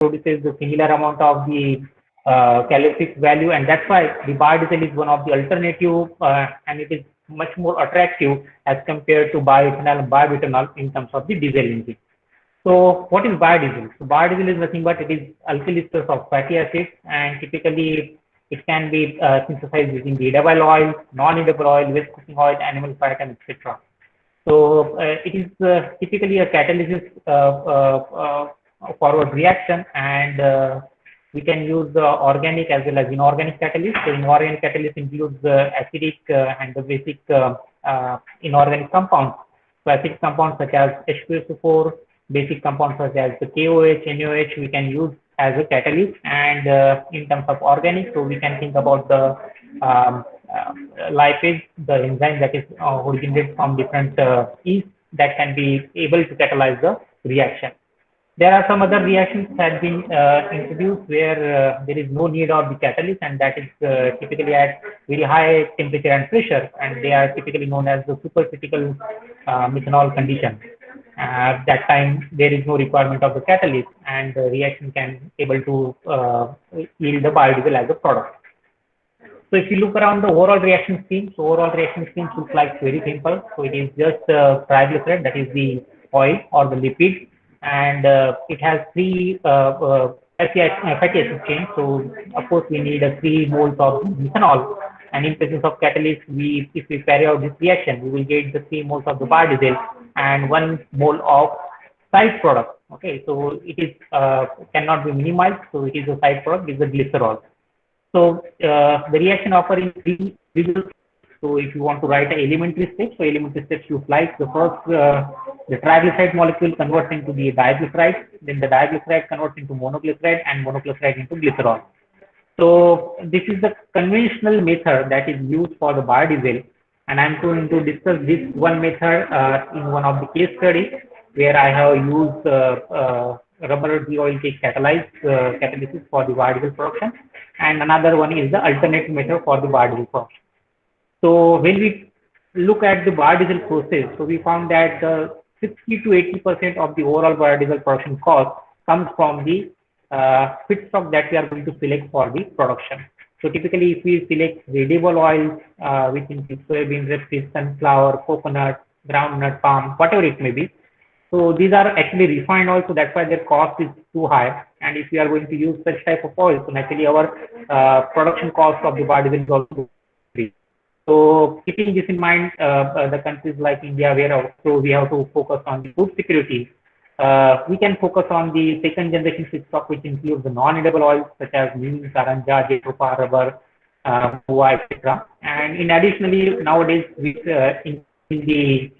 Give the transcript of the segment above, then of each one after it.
produces the similar amount of the calorific value, and that's why the biodiesel is one of the alternative, and it is much more attractive as compared to bioethanol and biobutanol in terms of the diesel engine. So what is biodiesel? So biodiesel is nothing but it is alkyl esters of fatty acids, and typically it can be synthesized using the edible oil, non-edible oil, waste cooking oil, animal fat, and etc. So it is typically a catalysis forward reaction, and we can use organic as well as inorganic catalyst. So inorganic catalyst includes acidic and the basic inorganic compounds. So acidic compounds such as H2SO4, basic compounds such as the KOH, NaOH, we can use as a catalyst. And in terms of organic, so we can think about the lipase, the enzyme that is originated from different yeast that can be able to catalyze the reaction. There are some other reactions that have been introduced where there is no need of the catalyst, and that is typically at very high temperature and pressure, and they are typically known as the supercritical methanol condition. That time there is no requirement of the catalyst, and the reaction can able to yield the biodiesel as a product. So if you look around the overall reaction scheme, so overall reaction scheme looks like very simple. So it is just triglyceride, that is the oil or the lipid, and it has three fatty acid chains. So of course we need 3 moles of methanol, and in presence of catalyst, if we carry out this reaction, we will get the 3 moles of the biodiesel and 1 mole of side product. Okay, so it is cannot be minimized. So it is a side product, is the glycerol. So the reaction occurs in 3 visual. So if you want to write an elementary step, so elementary steps look like the first, the triglyceride molecule converts into the diglyceride, then the diglyceride converts into monoglyceride, and monoglyceride into glycerol. So this is the conventional method that is used for the biodiesel, and I'm going to discuss this one method in one of the case studies where I have used rubber oil cake catalysis for the biodiesel production, and another one is the alternate method for the biodiesel production. So when we look at the biodiesel process, so we found that 60 to 80% of the overall biodiesel production cost comes from the feedstock that we are going to select for the production. So typically, if we select edible oils, which include soybean, rapeseed, sunflower, coconut, groundnut, palm, whatever it may be. So these are actually refined oils, so that's why their cost is too high. And if we are going to use such type of oil, so naturally our production cost of the biodiesel is also increased. So keeping this in mind, the countries like India, where also we have to focus on the food security, we can focus on the second generation feedstock, which includes the non-edible oils such as neem, karanja, jetofa, rubber, moa, etc. And in additionally, nowadays, in the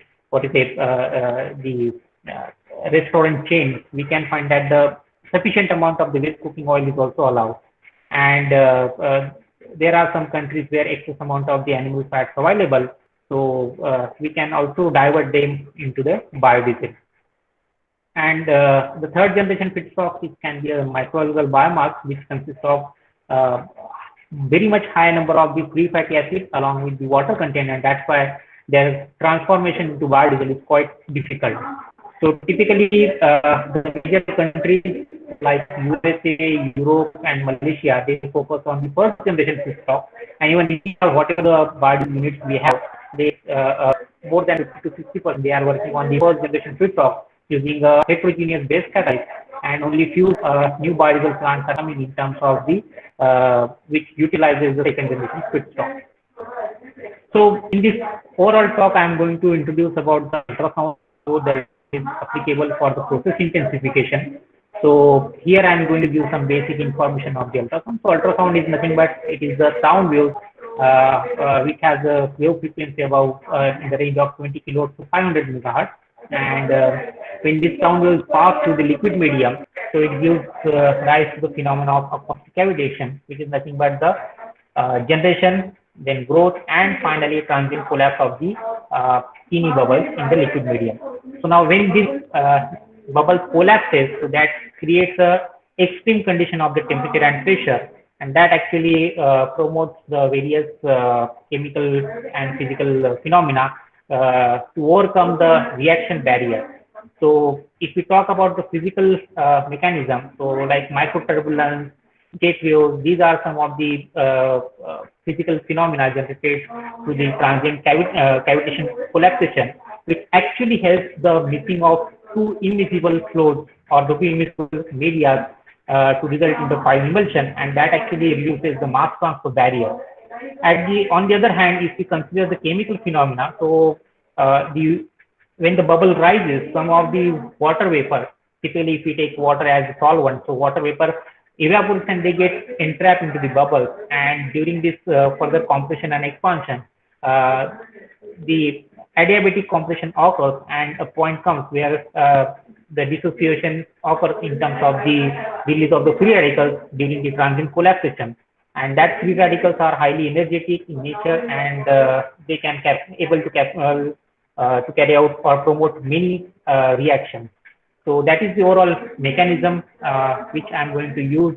restaurant chain, we can find that the sufficient amount of the waste cooking oil is also allowed. And there are some countries where excess amount of the animal fats available, so we can also divert them into the biodiesel. And the third generation feedstock, it can be a microalgal biomass, which consists of very much high number of the free fatty acids along with the water content, and that's why their transformation into biodiesel is quite difficult. So typically, the major countries like USA, Europe, and Malaysia, they focus on the first generation feedstock, and even whatever the biodiesel units we have, they more than 50 to 60% they are working on the first generation feedstock using a heterogeneous base catalyst, and only few new biodiesel plants are coming in terms of the which utilizes the second generation feedstock. So in this overall talk, I am going to introduce about the ultrasound that is applicable for the process intensification. So here I am going to give some basic information of the ultrasound. So ultrasound is nothing but it is a sound wave which has a wave frequency about in the range of 20 kilohertz to 500 megahertz. And when this sound waves pass through the liquid medium, so it gives rise to the phenomenon of acoustic cavitation, which is nothing but the generation, then growth, and finally transient collapse of the teeny bubbles in the liquid medium. So now when this bubble collapses, so that creates a extreme condition of the temperature and pressure, and that actually promotes the various chemical and physical phenomena to overcome the reaction barrier. So if we talk about the physical mechanism, so like microturbulence, jet waves, these are some of the physical phenomena generated through the transient cavitation collapsation, which actually helps the mixing of two immiscible fluids or the two immiscible media to result in the fine emulsion, and that actually reduces the mass transfer barrier. On the other hand, if we consider the chemical phenomena, so the when the bubble rises, some of the water vapor, typically if we take water as a solvent, so water vapor evaporates and they get entrapped into the bubbles. And during this further compression and expansion, the adiabatic compression occurs, and a point comes where the dissociation occurs in terms of the release of the free radicals during the transient collapsation. And that free radicals are highly energetic in nature, and they can able to carry out or promote many reactions. So that is the overall mechanism which I'm going to use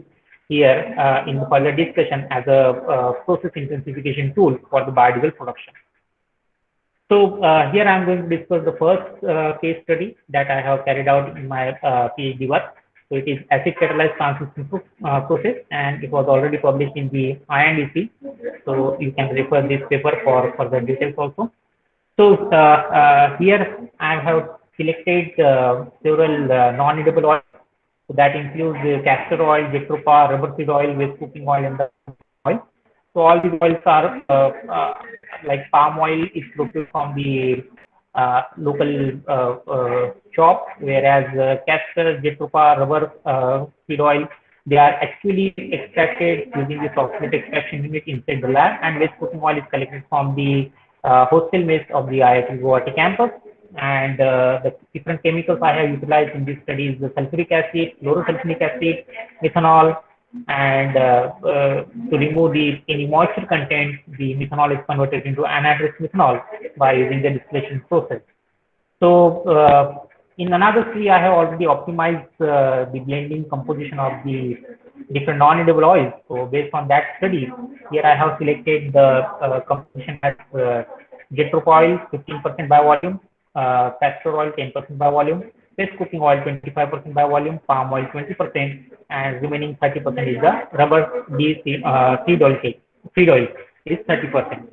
here in the further discussion as a process intensification tool for the biodiesel production. So here I'm going to discuss the first case study that I have carried out in my PhD work. So it is acid catalyzed transition process, and it was already published in the INDC. So you can refer this paper for further details also. So here I have selected several non-edible oils. So that includes castor oil, jatropha, rubber seed oil, waste cooking oil, and the oil. So all these oils are like palm oil is procured from the local shop, whereas castor, jatropha, rubber seed oil, they are actually extracted using the software extraction unit inside the lab, and waste cooking oil is collected from the hostel mess of the IIT Guwahati campus. And the different chemicals I have utilized in this study is the sulfuric acid, chlorosulfonic acid, methanol, and to remove any moisture content, the methanol is converted into anhydrous methanol by using the distillation process. So in another study, I have already optimized the blending composition of the different non-edible oils. So based on that study, here I have selected the composition as jatropha oil 15% by volume, castor oil 10% by volume, waste cooking oil 25% by volume, palm oil 20%, and remaining 30% is the rubber seed oil cake. Seed oil is 30%.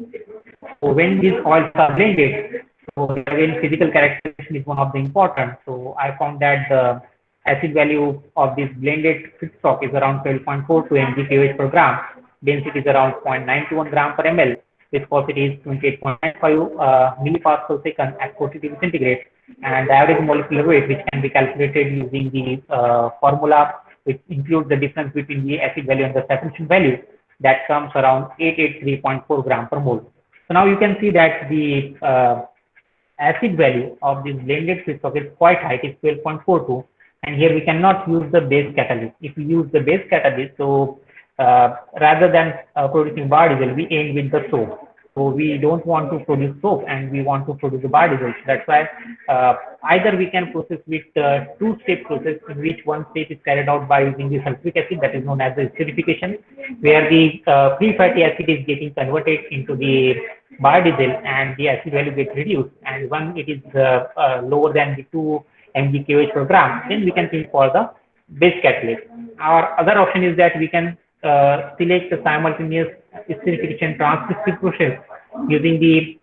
So when these oils are blended, so again physical characterization is one of the important. So I found that the acid value of this blended feedstock is around 12.42 mg/kh per gram. Density is around 0.921 gram per ml. Viscosity is 28.95 millipascal second at 40 degrees centigrade, and the average molecular weight, which can be calculated using the formula, which includes the difference between the acid value and the saturation value, that comes around 883.4 gram per mole. So now you can see that the acid value of this blended feedstock is quite high. It is 12.42, and here we cannot use the base catalyst. If we use the base catalyst, so rather than producing biodiesel, we end with the soap. So we don't want to produce soap, and we want to produce the biodiesel. That's why either we can process with two-step process, in which one step is carried out by using the sulfuric acid, that is known as the esterification, where the free fatty acid is getting converted into the biodiesel, and the acid value gets reduced. And when it is lower than the 2 mg/kh per gram, then we can think for the base catalyst. Our other option is that we can select the simultaneous esterification transcriptive process using the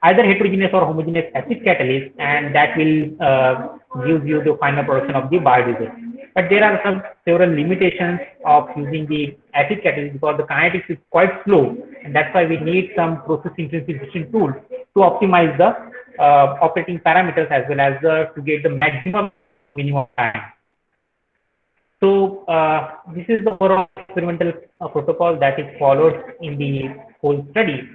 either heterogeneous or homogeneous acid catalyst, and that will give you the final production of the biodiesel. But there are several limitations of using the acid catalyst because the kinetics is quite slow, and that's why we need some process intensification tool to optimize the operating parameters as well as to get the maximum minimum time. So this is the overall experimental protocol that is followed in the whole study.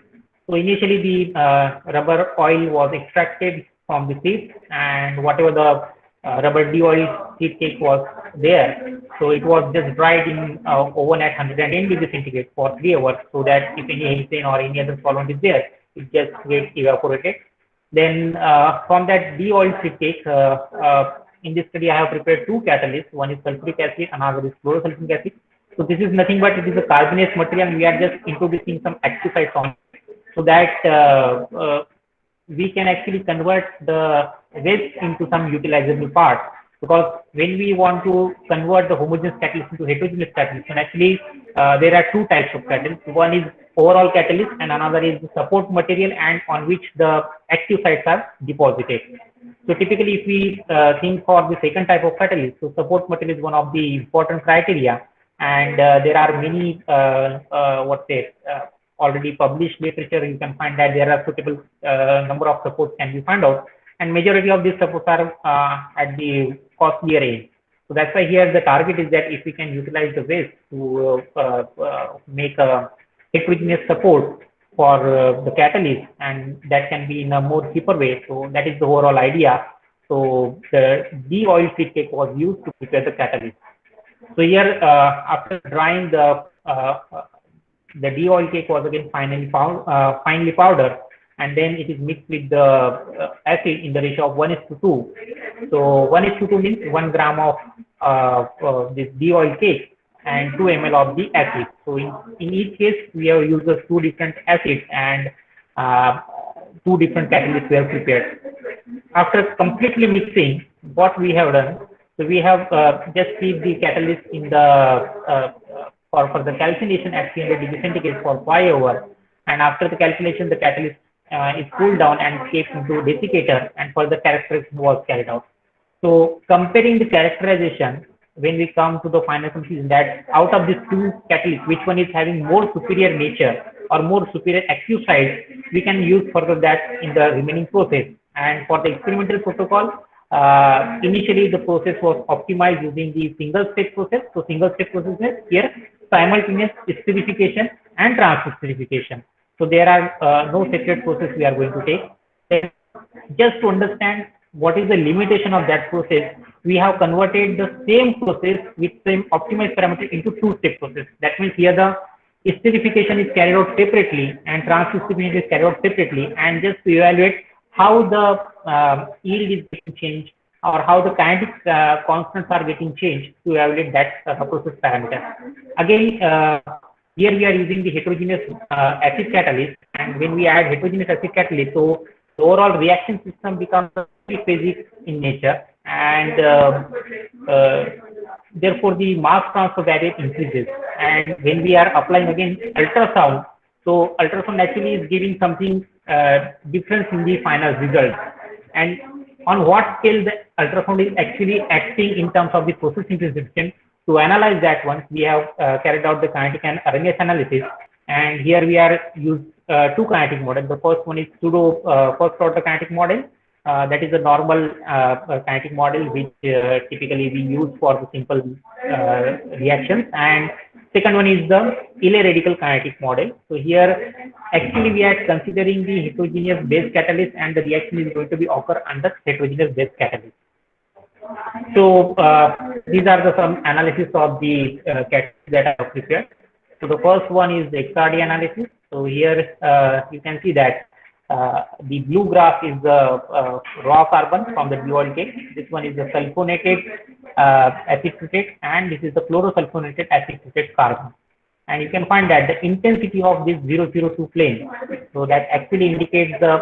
So initially the rubber oil was extracted from the seed, and whatever the rubber de-oil seed cake was there, so it was just dried in oven at 110 degrees centigrade for 3 hours, so that if any hexane or any other solvent is there, it just gets evaporated. Then from that de-oil seed cake, in this study, I have prepared two catalysts. One is sulfuric acid, another is chlorosulfonic acid. So this is nothing but it is a carbonaceous material, and we are just introducing some activities on it, so that we can actually convert the waste into some utilizable part. Because when we want to convert the homogeneous catalyst into heterogeneous catalyst, and actually there are two types of catalyst. One is overall catalyst, and another is the support material, and on which the active sites are deposited. So typically, if we think for the second type of catalyst, so support material is one of the important criteria, and there are many already published literature. You can find that there are suitable number of supports can be found out, and majority of these supports are at the costlier end. So that's why here the target is that if we can utilize the waste to make a heterogeneous support for the catalyst, and that can be in a more cheaper way. So that is the overall idea. So the de-oil feed cake was used to prepare the catalyst. So here, after drying the de-oil cake was again finely powdered, and then it is mixed with the acid in the ratio of 1:2. So 1:2 means 1 gram of this de-oil cake and 2 ml of the acid. So in each case, we have used two different acids, and two different catalysts were prepared. After completely mixing, what we have done, so we have just keep the catalyst in the for the calcination at 300 degrees centigrade for 5 hours, and after the calcination, the catalyst is cooled down and kept into desiccator, and further characterization was carried out. So comparing the characterization, when we come to the final conclusion that out of these two catalysts, which one is having more superior nature or more superior active site, we can use further that in the remaining process. And for the experimental protocol, initially the process was optimized using the single step process. So single step process is here simultaneous esterification and transesterification. So there are no separate process we are going to take. Then just to understand what is the limitation of that process, we have converted the same process with same optimized parameter into two-step process. That means here the esterification is carried out separately and transesterification is carried out separately, and just to evaluate how the yield is getting changed or how the kinetic constants are getting changed to evaluate that process parameter. Again, here we are using the heterogeneous acid catalyst, and when we add heterogeneous acid catalyst, so the overall reaction system becomes very phasic in nature, and therefore the mass transfer barrier increases. And when we are applying again ultrasound, so ultrasound actually is giving something difference in the final result. And on what scale the ultrasound is actually acting in terms of the process intensification, to analyze that one, we have carried out the kinetic and RMS analysis. And here we are used two kinetic models. The first one is pseudo first order kinetic model. That is a normal kinetic model which typically we use for the simple reactions. And second one is the Ely radical kinetic model. So here actually we are considering the heterogeneous base catalyst, and the reaction is going to be occur under heterogeneous base catalyst. So these are the some analysis of the catalyst that I have prepared. So the first one is the XRD analysis. So here you can see that the blue graph is the raw carbon from the de-oil cake. This one is the sulfonated acid treated, and this is the chlorosulfonated acid treated carbon. And you can find that the intensity of this 002 plane, so that actually indicates the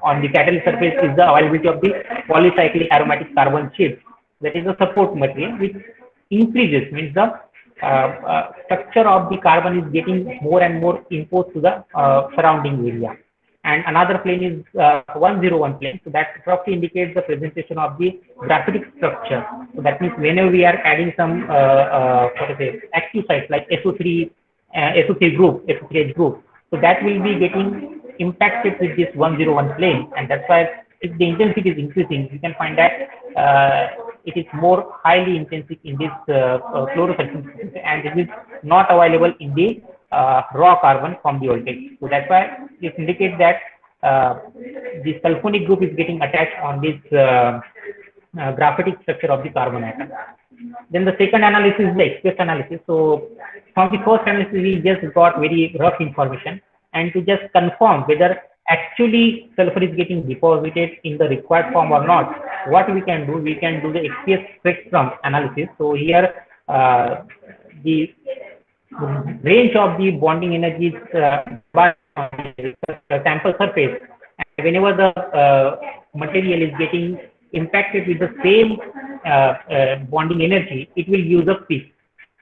on the catalyst surface is the availability of the polycyclic aromatic carbon chips. That is the support material, which increases, means the structure of the carbon is getting more and more imposed to the surrounding area. And another plane is 101 plane. So that roughly indicates the presentation of the graphitic structure. So that means whenever we are adding some active sites like SO3, SO3 group, SO3H group, so that will be getting impacted with this 101 plane. And that's why if the intensity is increasing, you can find that it is more highly intensive in this chlorosulfonation, and it is not available in the raw carbon from the oil cake. So that's why it indicates that the sulfonic group is getting attached on this graphitic structure of the carbon atom. Then the second analysis is the express analysis. So from the first analysis, we just got very rough information, and to just confirm whether actually sulfur is getting deposited in the required form or not, what we can do the XPS spectrum analysis. So here the range of the bonding energies by the sample surface, and whenever the material is getting impacted with the same bonding energy, it will use up peak.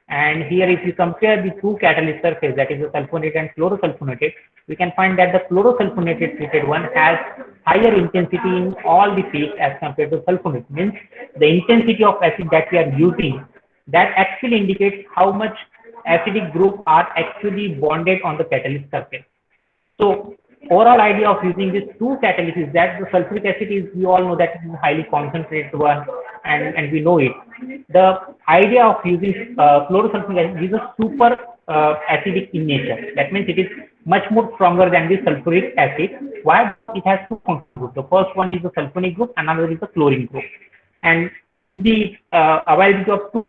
And here, if you compare the two catalyst surface, that is the sulfonated and chlorosulfonated, we can find that the chlorosulfonated treated one has higher intensity in all the peaks as compared to sulfonate. Means the intensity of acid that we are using, that actually indicates how much acidic group are actually bonded on the catalyst surface. So overall idea of using these two catalysts is that the sulfuric acid is, we all know that it is a highly concentrated one, and we know it. The idea of using chlorosulfuric acid is a super acidic in nature. That means it is much more stronger than the sulfuric acid. Why? It has two functional groups. The first one is the sulfonic group, another is the chlorine group. And the availability of two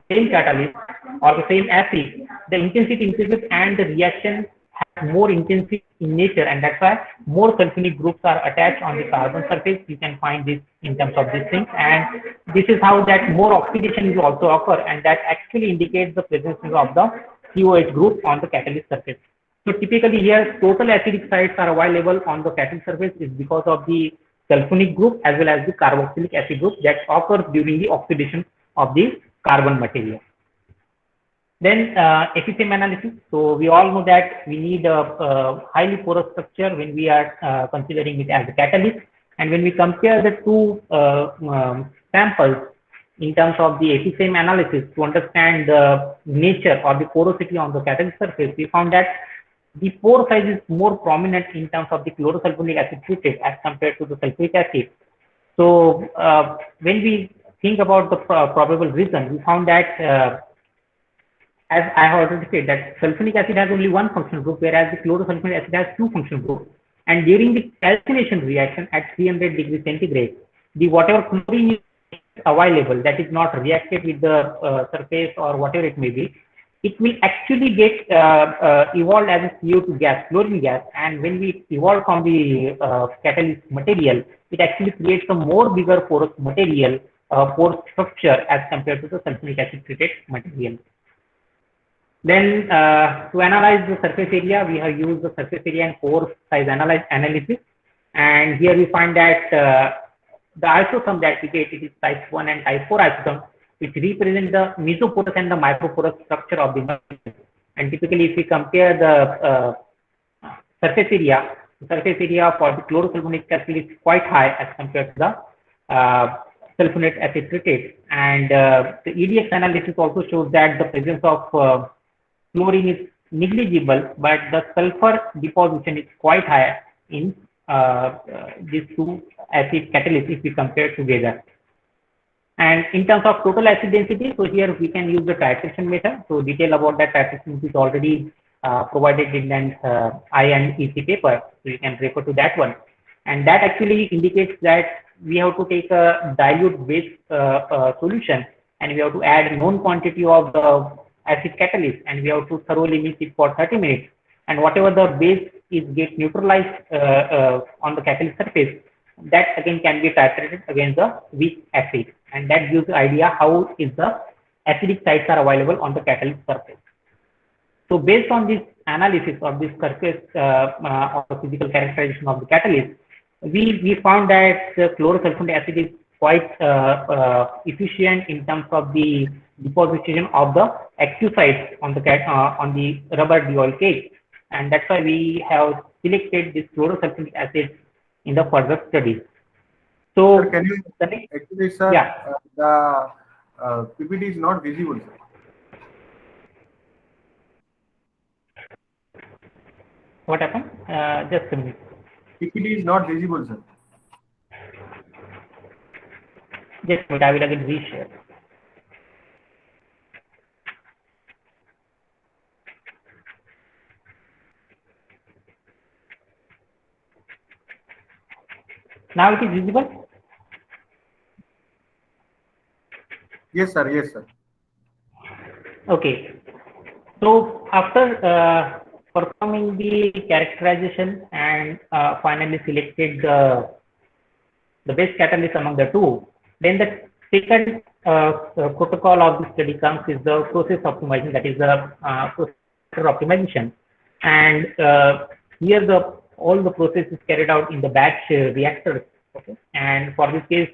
same catalyst or the same acid, the intensity increases and the reaction has more intensity in nature, and that's why more sulfonic groups are attached on the carbon surface. You can find this in terms of these things, and this is how that more oxidation will also occur, and that actually indicates the presence of the COH group on the catalyst surface. So typically here total acidic sites are available on the catalyst surface is because of the sulfonic group as well as the carboxylic acid group that occurs during the oxidation of the carbon material. Then FSM analysis. So we all know that we need a highly porous structure when we are considering it as a catalyst. And when we compare the two samples in terms of the FSM analysis to understand the nature or the porosity on the catalyst surface, we found that the pore size is more prominent in terms of the chlorosulfonic acid treated as compared to the sulfuric acid. So when we think about the probable reason, we found that as I have already said, that sulfonic acid has only one functional group, whereas the chlorosulfonic acid has two functional groups. And during the calcination reaction at 300 degrees centigrade, the whatever chlorine is available that is not reacted with the surface or whatever it may be, it will actually get evolved as a CO2 gas, chlorine gas. And when we evolve from the catalyst material, it actually creates a more bigger porous material, pore structure as compared to the sulfonic acid treated material. Then to analyze the surface area, we have used the surface area and pore size analysis. And here we find that the isotherm that we get, it is type 1 and type 4 isotherm, which represent the mesoporous and the microporous structure of the material. And typically, if we compare the surface area for the chlorosulfonic acid is quite high as compared to the sulfonate acid treated. And the EDX analysis also shows that the presence of chlorine is negligible, but the sulfur deposition is quite high in these two acid catalysts if we compare together. And in terms of total acid density, so here we can use the titration method. So detail about that titration is already provided in an I and EC paper, so you can refer to that one. And that actually indicates that we have to take a dilute base solution, and we have to add known quantity of the acid catalyst, and we have to thoroughly mix it for 30 minutes. And whatever the base is get neutralized on the catalyst surface, that again can be titrated against the weak acid, and that gives the idea how is the acidic sites are available on the catalyst surface. So based on this analysis of this surface of the physical characterization of the catalyst, we found that the chlorosulfonic acid is quite efficient in terms of the deposition of the active sites on the rubber D-oil cake, and that's why we have selected this chlorosulfonic acid in the further studies. So, sir, can you actually, sir? Yeah. The PPT is not visible, sir. What happened? Just a minute. PPT is not visible, sir. Just a minute. I will again reshare. Now it is visible? Yes, sir. Yes, sir. Okay. So after performing the characterization and finally selected the best catalyst among the two, then the second protocol of the study comes is the process optimization, that is the process optimization. And here all the process is carried out in the batch reactors. Okay, and for this case,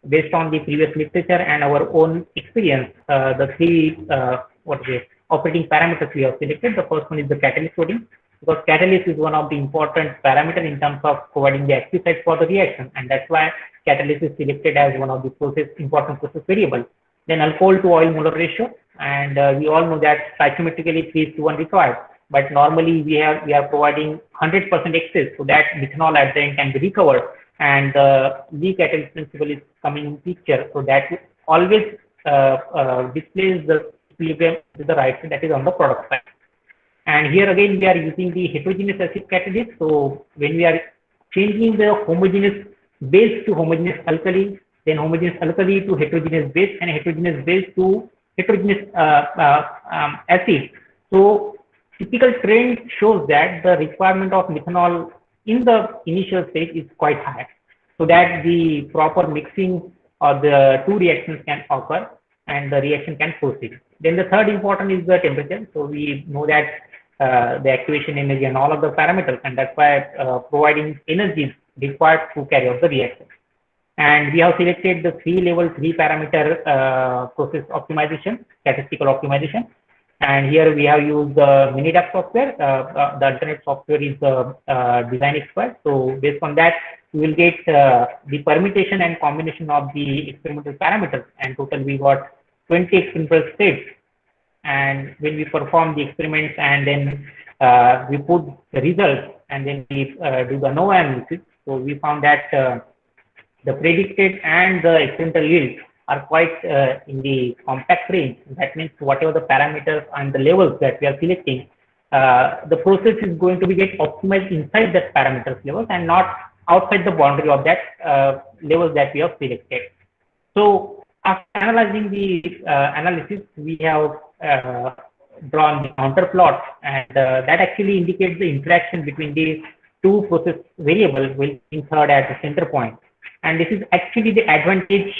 based on the previous literature and our own experience, the three operating parameters we have selected. The first one is the catalyst loading, because catalyst is one of the important parameters in terms of providing the active site for the reaction, and that's why catalyst is selected as one of the important process variable. Then alcohol to oil molar ratio, and we all know that stoichiometrically 3:1 required, but normally we are providing 100% excess, so that methanol at the end can be recovered, and the Lee catalyst principle is coming in picture, so that always displays the equilibrium to the right side, that is on the product side. And here again we are using the heterogeneous acid catalyst. So when we are changing the homogeneous base to homogeneous alkali, then homogeneous alkali to heterogeneous base, and heterogeneous base to heterogeneous acid. So typical trend shows that the requirement of methanol in the initial stage is quite high, so that the proper mixing of the two reactions can occur and the reaction can proceed. Then the third important is the temperature. So we know that the activation energy and all of the parameters, and that's why providing energy is required to carry out the reaction. And we have selected the level 3 parameter process optimization, statistical optimization. And here we have used the Minidax software. The alternate software is the Design Expert. So based on that, we will get the permutation and combination of the experimental parameters. And total we got 20 experimental states. And when we perform the experiments and then we put the results and then we do the ANOVA analysis, so we found that the predicted and the experimental yield are quite in the compact range. That means whatever the parameters and the levels that we are selecting, the process is going to be get optimized inside that parameters levels and not outside the boundary of that levels that we have selected. So after analyzing the analysis, we have drawn the counter plot, and that actually indicates the interaction between the two process variables with third at the center point. And this is actually the advantage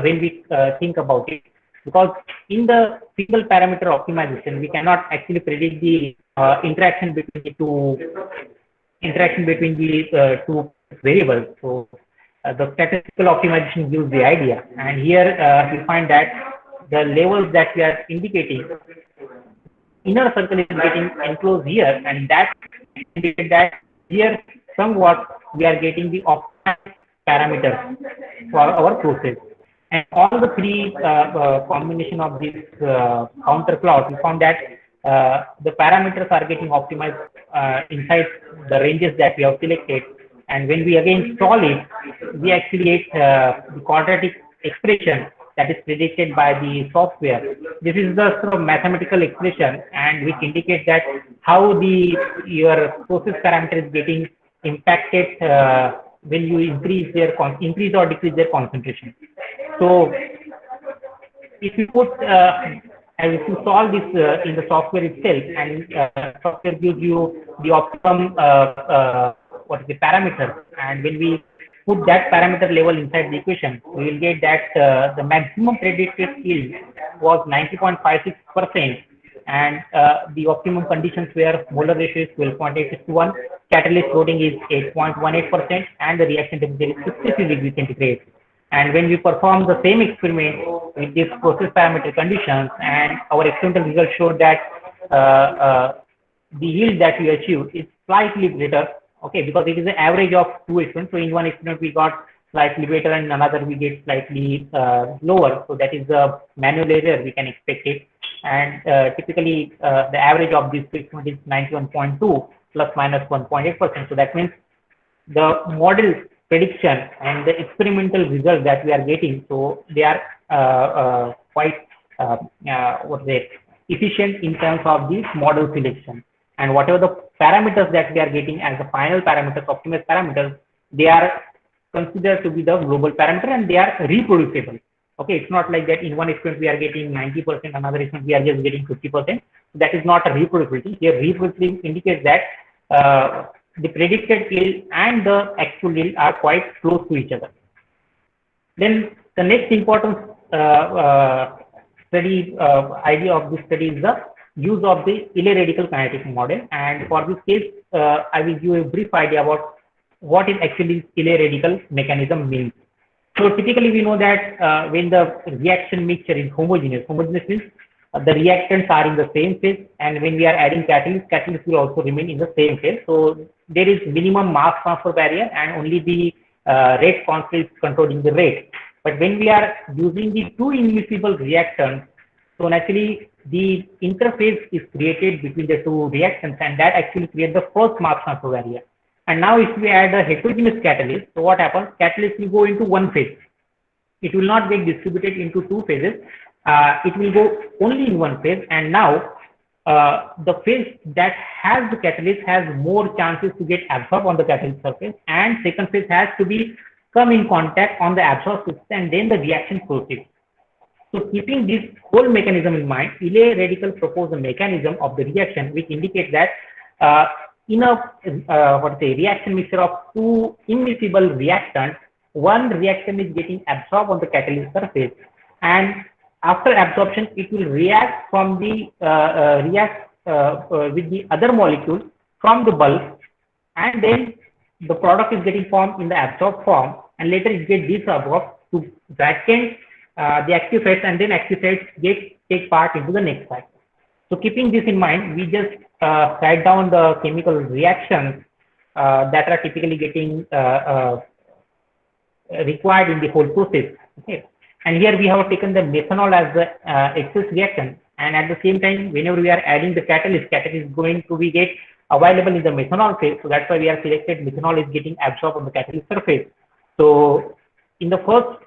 when we think about it, because in the single parameter optimization, we cannot actually predict the interaction between the two variables. So the statistical optimization gives the idea, and here we find that the levels that we are indicating, inner circle is getting enclosed here, and that indicates that here somewhat we are getting the optimal parameters for our process. And all the three combination of this counter plot, we found that the parameters are getting optimized inside the ranges that we have selected. And when we again solve it, we actually get the quadratic expression that is predicted by the software. This is the sort of mathematical expression, and which indicates that how your process parameter is getting impacted when you increase or decrease their concentration. So if you put if you solve this in the software itself, and software gives you the optimum parameter, and when we put that parameter level inside the equation, we will get that the maximum predicted yield was 90.56%, and the optimum conditions where molar ratio is 12.8:1, catalyst loading is 8.18%, and the reaction temperature is 63 degrees centigrade. And when we perform the same experiment with these process parameter conditions, and our experimental results showed that the yield that we achieved is slightly greater, okay, because it is the average of two experiments. So in one experiment we got slightly better, and another we get slightly lower. So that is the manual error, we can expect it. And typically the average of this experiment is 91.2 plus minus 1.8%. So that means the model prediction and the experimental results that we are getting, so they are quite efficient in terms of the model selection. And whatever the parameters that we are getting as the final parameters, optimized parameters, they are considered to be the global parameter, and they are reproducible. Okay, it's not like that in one experiment we are getting 90%, another experiment we are just getting 50%. That is not a reproducibility. Here, reproducibility indicates that the predicted yield and the actual yield are quite close to each other. Then the next important study idea of this study is the use of the Iley radical kinetic model. And for this case, I will give a brief idea about what is actually Iley radical mechanism means. So typically we know that when the reaction mixture is homogeneous means the reactants are in the same phase, and when we are adding catalyst will also remain in the same phase. So there is minimum mass transfer barrier, and only the rate constant is controlling the rate. But when we are using the two immiscible reactants, so naturally the interface is created between the two reactants, and that actually creates the first mass transfer barrier. And now if we add a heterogeneous catalyst, so what happens? Catalyst will go into one phase. It will not get distributed into two phases. It will go only in one phase. And now the phase that has the catalyst has more chances to get absorbed on the catalyst surface, and second phase has to be come in contact on the absorbed surface, and then the reaction proceeds. So keeping this whole mechanism in mind, Iley radical proposed a mechanism of the reaction which indicates that in a reaction mixture of two immiscible reactants, one reactant is getting absorbed on the catalyst surface, and after absorption, it will react from the with the other molecule from the bulk, and then the product is getting formed in the absorbed form, and later it gets deabsorbed to vacant the active sites, and then active sites take part into the next cycle. So keeping this in mind, we just write down the chemical reactions that are typically getting required in the whole process. Okay. And here we have taken the methanol as the excess reactant, and at the same time, whenever we are adding the catalyst is going to be get available in the methanol phase. So that's why we are selected methanol is getting absorbed on the catalyst surface. So in the first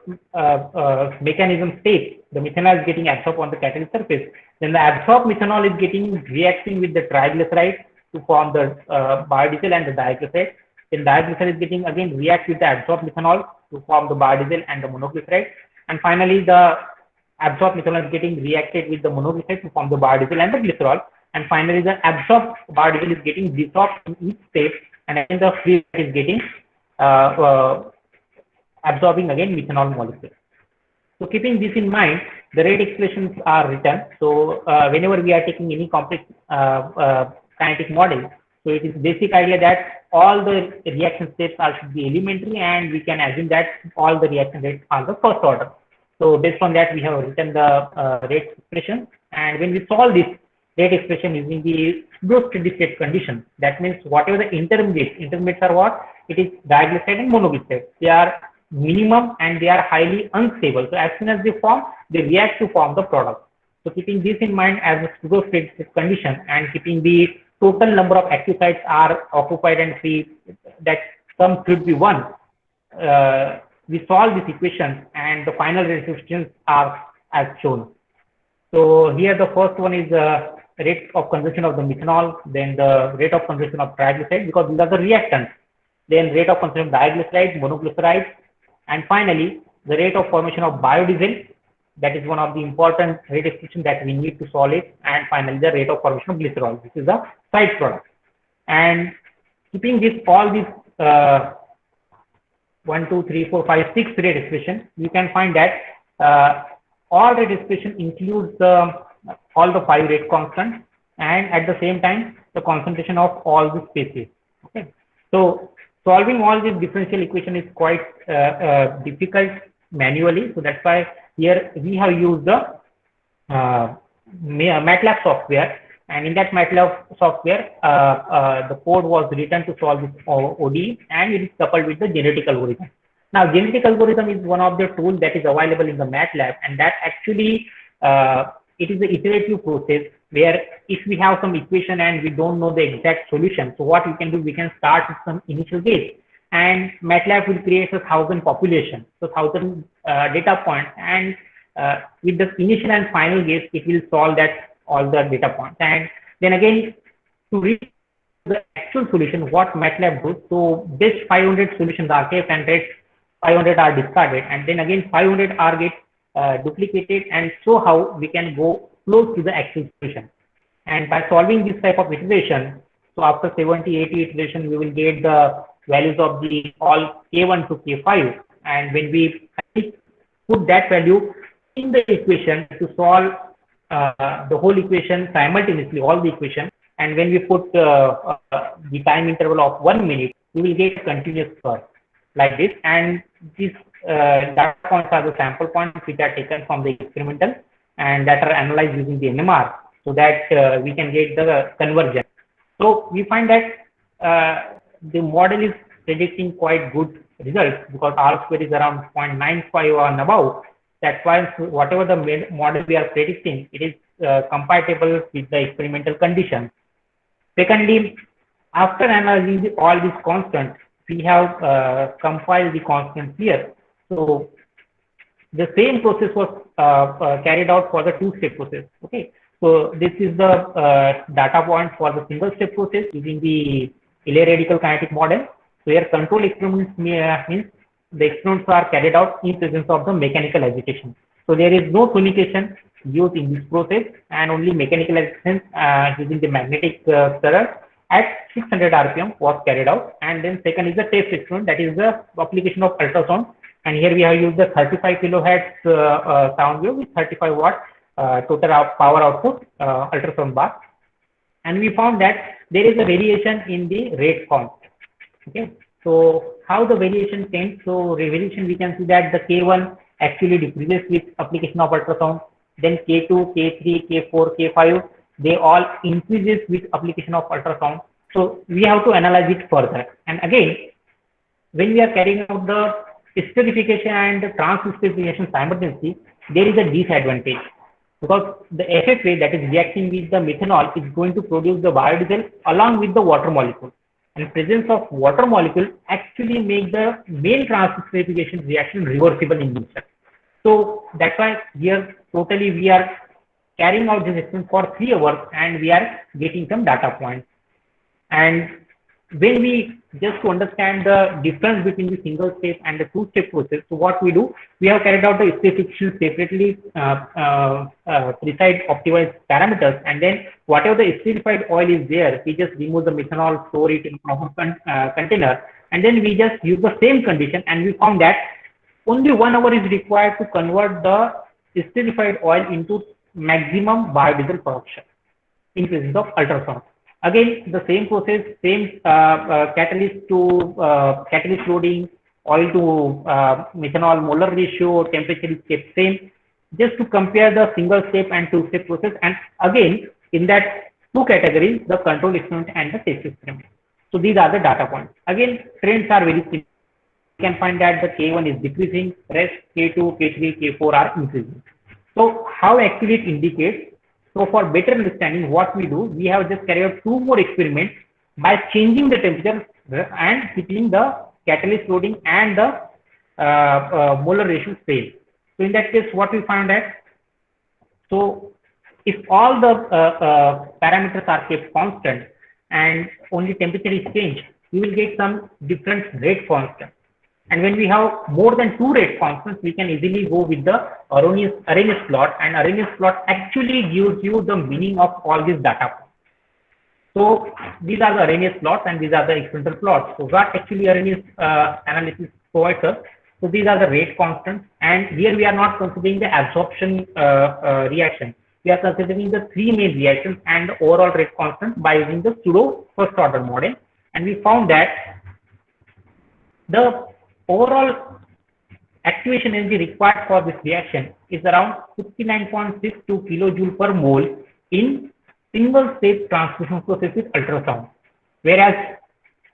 mechanism state, the methanol is getting absorbed on the catalyst surface. Then the absorbed methanol is getting reacting with the triglyceride to form the biodiesel and the diglyceride. Then diglyceride is getting again react with the absorbed methanol to form the biodiesel and the monoglyceride. And finally, the absorbed methanol is getting reacted with the monoglyceride to form the biodiesel and the glycerol. And finally, the absorbed biodiesel is getting dissolved in each state, and then the free is getting absorbing again methanol molecule. So keeping this in mind, the rate expressions are written. So whenever we are taking any complex kinetic model, so it is basic idea that all the reaction steps should be elementary, and we can assume that all the reaction rates are the first order. So based on that, we have written the rate expression, and when we solve this rate expression using the pseudo steady state condition, that means whatever the intermediates are what? It is diglyceride and monoglyceride. They are minimum and they are highly unstable. So as soon as they form, they react to form the product. So keeping this in mind as a pseudo steady state condition, and keeping the total number of active sites are occupied and free, that sum should be 1. We solve this equation, and the final resistance are as shown. So here the first one is the rate of consumption of the methanol, then the rate of consumption of triglyceride, because these are the reactants, then rate of consumption of diglyceride, monoglyceride, and finally the rate of formation of biodiesel. That is one of the important rate expression that we need to solve it, and finally the rate of formation of glycerol. This is the side product. And keeping this all these 1, 2, 3, 4, 5, 6 rate expression, you can find that all rate expression includes all the 5 rate constants, and at the same time the concentration of all the species. Okay. So solving all this differential equation is quite difficult manually. So that's why here we have used the MATLAB software, and in that MATLAB software, the code was written to solve this ODE, and it is coupled with the genetic algorithm. Now, genetic algorithm is one of the tools that is available in the MATLAB, and that actually it is an iterative process where if we have some equation and we don't know the exact solution, so what we can do, we can start with some initial gauge, and MATLAB will create 1,000 population, so 1,000 data points, and with the initial and final gauge, it will solve that all the data points. And then again, to reach the actual solution, what MATLAB does, so best 500 solutions are kept and rest 500 are discarded, and then again 500 are get duplicated, and so how we can go close to the actual solution. And by solving this type of iteration, so after 70, 80 iteration, we will get the values of the all K1 to K5, and when we put that value in the equation to solve the whole equation simultaneously, all the equation, and when we put the time interval of 1 minute, we will get a continuous curve like this. And these data points are the sample points which are taken from the experimental and that are analyzed using the NMR, so that we can get the convergence. So we find that the model is predicting quite good results because R square is around 0.95 and above. That's why whatever the model we are predicting, it is compatible with the experimental conditions. Secondly, after analyzing all these constants, we have compiled the constants here. So the same process was carried out for the two-step process. Okay, so this is the data point for the single-step process using the Ilya radical kinetic model. So here control experiments means the experiments are carried out in presence of the mechanical agitation. So there is no sonication used in this process and only mechanical agitation using the magnetic current at 600 RPM was carried out. And then second is the test experiment, that is the application of ultrasound. And here we have used the 35 kilohertz sound wave with 35 watt total power output ultrasound bar. And we found that there is a variation in the rate count. Okay, so how the variation came? So variation, we can see that the K1 actually decreases with application of ultrasound. Then K2, K3, K4, K5, they all increases with application of ultrasound. So we have to analyze it further. And again, when we are carrying out the esterification and the trans-esterification simultaneously, there is a disadvantage because the FFA that is reacting with the methanol is going to produce the biodiesel along with the water molecule. And presence of water molecule actually make the main trans-esterification reaction reversible in nature. So that's why here totally we are carrying out this experiment for 3 hours and we are getting some data points. And when we just to understand the difference between the single step and the two-step process, so what we do, we have carried out the esterification separately, precise optimized parameters, and then whatever the esterified oil is there, we just remove the methanol, store it in a proper container, and then we just use the same condition, and we found that only 1 hour is required to convert the esterified oil into maximum biodiesel production in presence of ultrasound. Again, the same process, same catalyst to catalyst loading, oil to methanol molar ratio, temperature is kept same, just to compare the single step and two-step process. And again, in that two categories, the control experiment and the test experiment. So these are the data points. Again, trends are very simple. You can find that the K1 is decreasing, rest K2, K3, K4 are increasing. So how actually it indicates? So for better understanding what we do, we have just carried out 2 more experiments by changing the temperature and keeping the catalyst loading and the molar ratio same. So in that case, what we found that, so if all the parameters are kept constant and only temperature is changed, we will get some different rate constant. And when we have more than 2 rate constants, we can easily go with the Arrhenius plot, and Arrhenius plot actually gives you the meaning of all these data points. So these are the Arrhenius plots and these are the experimental plots. So what actually Arrhenius analysis provides us. So these are the rate constants, and here we are not considering the absorption reaction. We are considering the 3 main reactions and the overall rate constant by using the pseudo first order model. And we found that the overall activation energy required for this reaction is around 59.62 kilojoule per mole in single stage transmission process with ultrasound. Whereas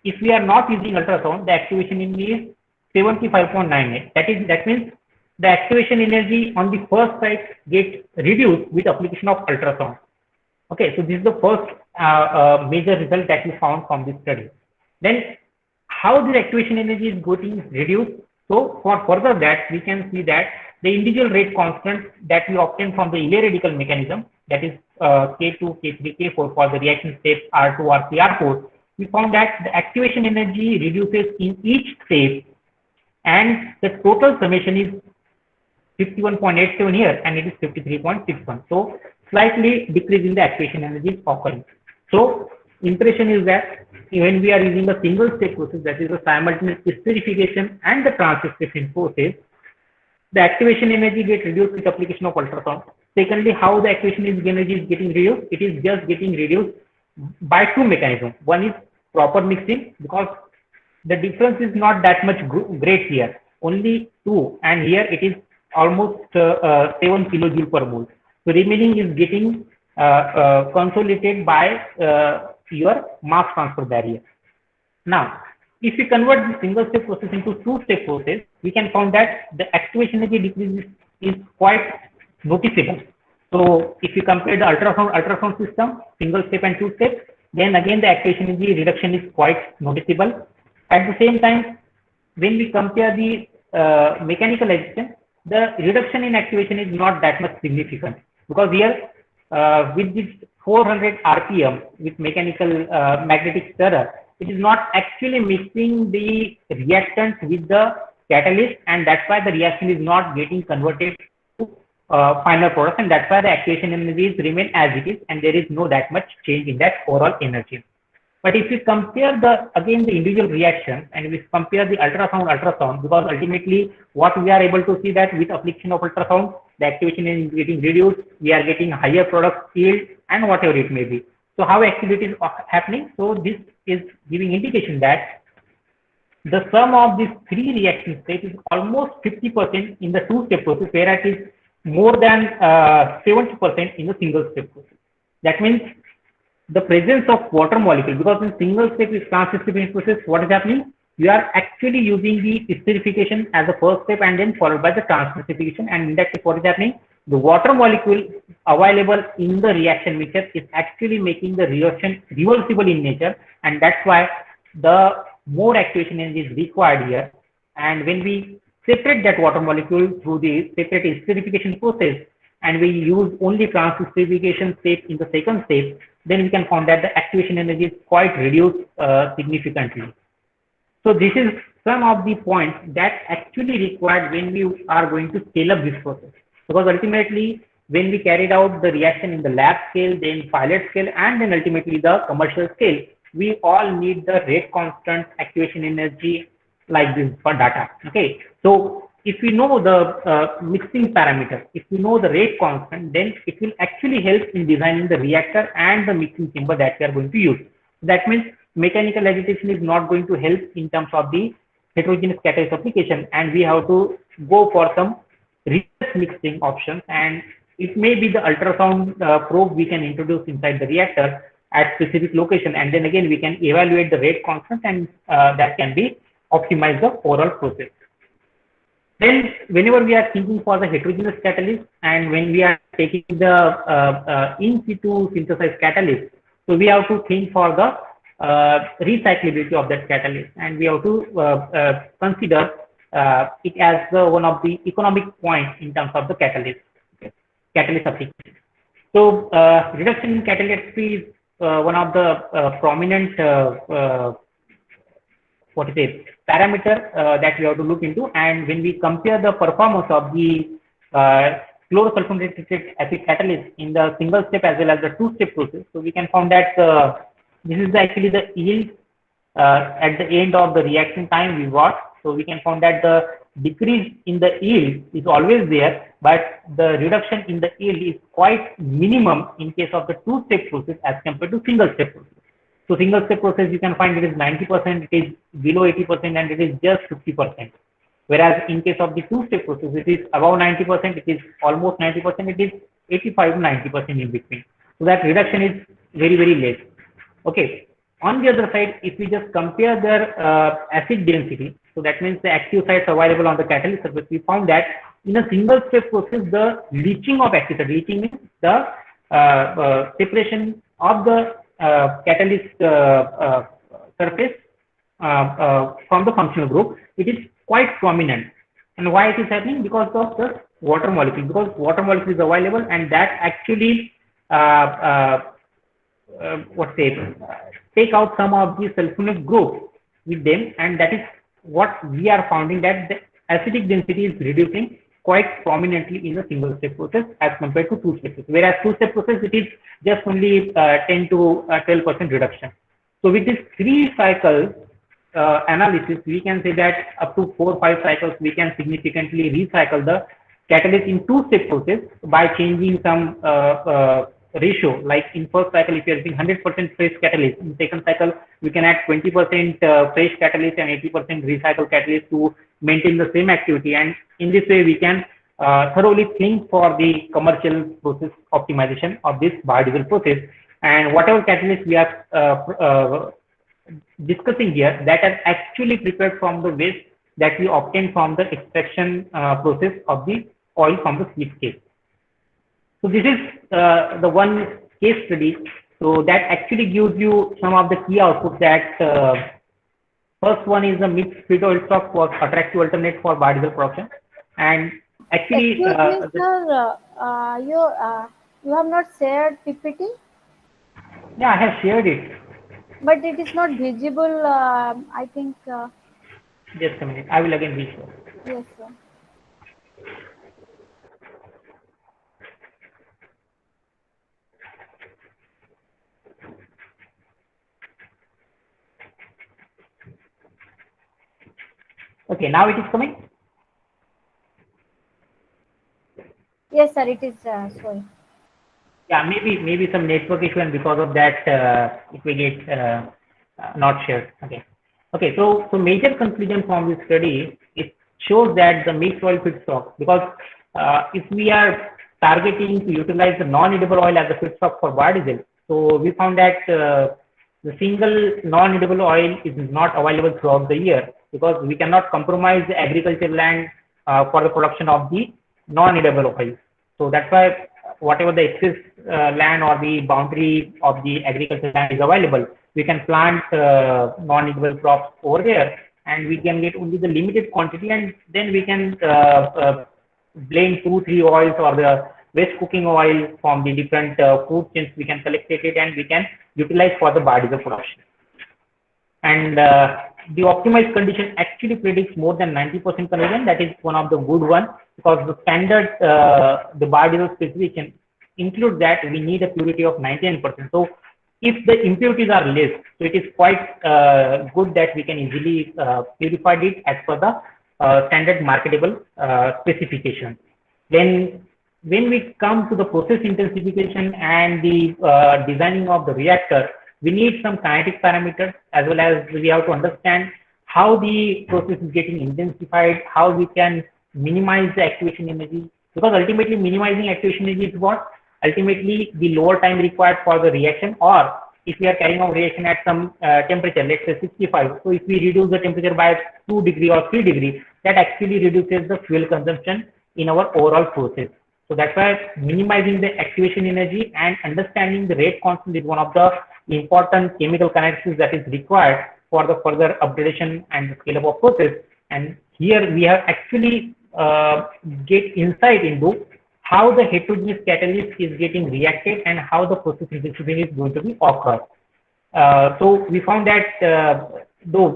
if we are not using ultrasound, the activation energy is 75.98. That means the activation energy on the first site gets reduced with application of ultrasound. Okay, so this is the first major result that we found from this study. Then how this activation energy is getting reduced? So for further that, we can see that the individual rate constant that we obtain from the Ilya radical mechanism, that is K2, K3, K4 for the reaction steps R2, R3, R4, we found that the activation energy reduces in each step and the total summation is 51.87 here and it is 53.61. So slightly decrease in the activation energy is occurring. So impression is that when we are using a single step process, that is a simultaneous esterification and the trans-esterification process, the activation energy gets reduced with application of ultrasound. Secondly, how the activation energy is getting reduced? It is just getting reduced by two mechanisms. One is proper mixing, because the difference is not that much great here, only 2, and here it is almost 7 kilojoule per mole. So remaining is getting consolidated by your mass transfer barrier. Now, if we convert the single step process into two-step process, we can find that the activation energy decrease is quite noticeable. So if you compare the ultrasound system, single step and two step, then again the activation energy reduction is quite noticeable. At the same time, when we compare the mechanical agitation, the reduction in activation is not that much significant, because here with this 400 RPM with mechanical magnetic stirrer, it is not actually mixing the reactants with the catalyst, and that's why the reaction is not getting converted to final product, and that's why the activation energies remain as it is, and there is no that much change in that overall energy. But if we compare the individual reaction, and we compare the ultrasound, because ultimately what we are able to see that with application of ultrasound, the activation is getting reduced, we are getting higher product yield and whatever it may be. So how actually it is happening? So this is giving indication that the sum of these three reaction states is almost 50% in the two-step process, whereas it is more than 70% in the single-step process. That means the presence of water molecule, because in single step is trans-esterification process, what is happening? You are actually using the esterification as a first step and then followed by the trans-esterification, and in that case what is happening? The water molecule available in the reaction mixture is actually making the reaction reversible in nature, and that's why the more activation energy is required here. And when we separate that water molecule through the separate esterification process, and we use only trans-esterification step in the second step, then we can find that the activation energy is quite reduced significantly. So this is some of the points that actually required when we are going to scale up this process. Because ultimately, when we carried out the reaction in the lab scale, then pilot scale, and then ultimately the commercial scale, we all need the rate constant activation energy like this for data. Okay, so if we know the mixing parameter, if we know the rate constant, then it will actually help in designing the reactor and the mixing chamber that we are going to use. That means mechanical agitation is not going to help in terms of the heterogeneous catalyst application, and we have to go for some reverse mixing options, and it may be the ultrasound probe we can introduce inside the reactor at specific location, and then again we can evaluate the rate constant, and that can be optimize the overall process. Then whenever we are thinking for the heterogeneous catalyst, and when we are taking the in situ synthesized catalyst, so we have to think for the recyclability of that catalyst, and we have to consider it as one of the economic points in terms of the catalyst application. So reduction in catalytic is one of the prominent parameter that we have to look into. And when we compare the performance of the chlorosulfonate acid catalyst in the single step as well as the two-step process, so we can find that this is actually the yield at the end of the reaction time we got. So we can find that the decrease in the yield is always there, but the reduction in the yield is quite minimum in case of the two-step process as compared to single-step process. So single-step process, you can find it is 90%, it is below 80%, and it is just 50%. Whereas in case of the two-step process, it is above 90%, it is almost 90%, it is 85 to 90% in between. So that reduction is very, very less. Okay. On the other side, if we just compare their acid density, so that means the active sites available on the catalyst surface, we found that in a single step process, the leaching of active site, leaching means the separation of the catalyst surface from the functional group, it is quite prominent. And why it is happening? Because of the water molecule, because water molecule is available, and that actually take out some of the sulfonate group with them, and that is what we are finding, that the acidic density is reducing quite prominently in the single step process as compared to two-step process. Whereas two-step process, it is just only 10 to 12% reduction. So with this 3 cycle analysis, we can say that up to 4 or 5 cycles, we can significantly recycle the catalyst in two-step process by changing some ratio. Like in first cycle, if you are using 100% fresh catalyst, in second cycle we can add 20% fresh catalyst and 80% recycled catalyst to maintain the same activity. And in this way, we can thoroughly think for the commercial process optimization of this biodiesel process. And whatever catalyst we are discussing here, that are actually prepared from the waste that we obtain from the extraction process of the oil from the slip case. So this is the one case study. So that actually gives you some of the key outputs. That first one is the mixed feed oil stock was attractive alternate for biodiesel production. And actually, Excuse me, sir, you have not shared PPT, yeah, I have shared it. but it is not visible. I think Just a minute. I will again be sure. yes, sir. Okay, now it is coming. Yes, sir. It is showing. Yeah, maybe some network issue, and because of that, it will get not shared. Okay. So major conclusion from this study, it shows that the mixed oil feedstock, because if we are targeting to utilize the non-edible oil as a feedstock for biodiesel, so we found that the single non-edible oil is not available throughout the year, because we cannot compromise the agricultural land for the production of the non-edible oil. So that's why whatever the excess land or the boundary of the agricultural land is available, we can plant non-edible crops over there, and we can get only the limited quantity, and then we can blend 2-3 oils or the waste cooking oil from the different food chains. We can collect it and we can utilize for the biodiesel production. And the optimized condition actually predicts more than 90% conversion. That is one of the good one, because the standard the biodiesel specification includes that we need a purity of 99%. So if the impurities are less, so it is quite good that we can easily purify it as per the standard marketable specification. Then when we come to the process intensification and the designing of the reactor, we need some kinetic parameters, as well as we have to understand how the process is getting intensified, how we can minimize the activation energy, because ultimately minimizing activation energy is what ultimately the lower time required for the reaction. Or if we are carrying out reaction at some temperature, let's say 65, so if we reduce the temperature by 2 degree or 3 degree, that actually reduces the fuel consumption in our overall process. So that's why minimizing the activation energy and understanding the rate constant is one of the important chemical kinetics that is required for the further upgradation and the scale up of process. And here we have actually get insight into how the heterogeneous catalyst is getting reacted and how the process intensity is going to be occur. So we found that those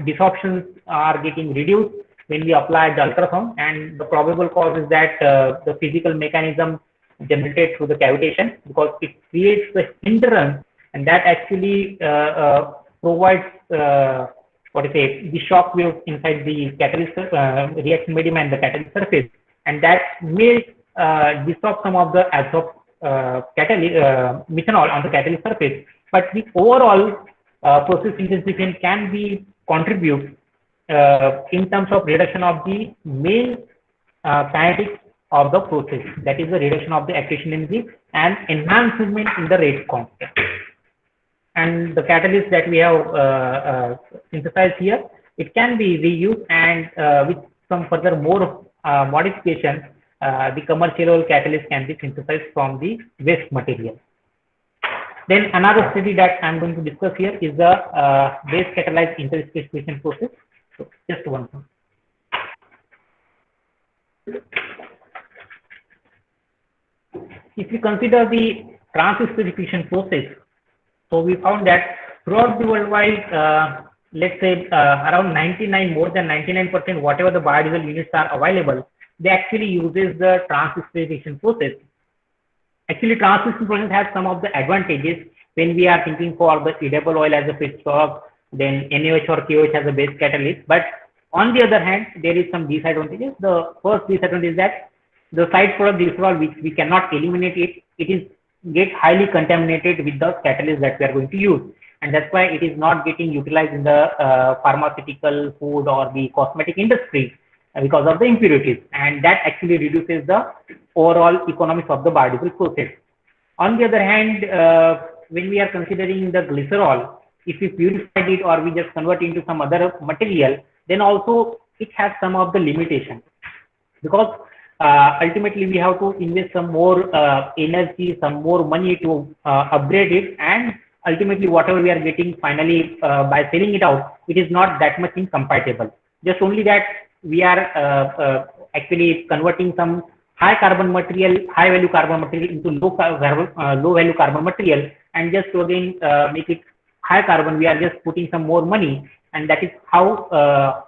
desorptions are getting reduced when we apply the ultrasound, and the probable cause is that the physical mechanism generated through the cavitation, because it creates the hindrance, and that actually provides the shock waves inside the catalyst reaction medium and the catalyst surface, and that may disrupt some of the adsorbed methanol on the catalyst surface. But the overall process intensification can be contribute in terms of reduction of the main kinetics of the process, that is the reduction of the activation energy and enhancement in the rate constant. And the catalyst that we have synthesized here, it can be reused, and with some further more modification, the commercial catalyst can be synthesized from the waste material. Then another study that I'm going to discuss here is the base catalyzed interspecification process. So just one thing. If you consider the trans-specification process, so we found that throughout the worldwide, let's say around 99, more than 99%, whatever the biodiesel units are available, they actually uses the trans-specification process. Actually, trans-specification process has some of the advantages when we are thinking for the edible oil as a feedstock, then NaOH or KOH as a base catalyst. But on the other hand, there is some disadvantages. The first disadvantage is that the side product glycerol, which we cannot eliminate it, it is get highly contaminated with the catalyst that we are going to use. And that's why it is not getting utilized in the pharmaceutical, food, or the cosmetic industry because of the impurities. And that actually reduces the overall economics of the biodiesel process. On the other hand, when we are considering the glycerol, if we purify it or we just convert it into some other material, then also it has some of the limitations, because ultimately we have to invest some more energy, some more money to upgrade it, and ultimately whatever we are getting finally by selling it out, it is not that much incompatible. Just only that we are actually converting some high carbon material, high value carbon material into low value carbon material, and just to again make it high carbon, we are just putting some more money, and that is how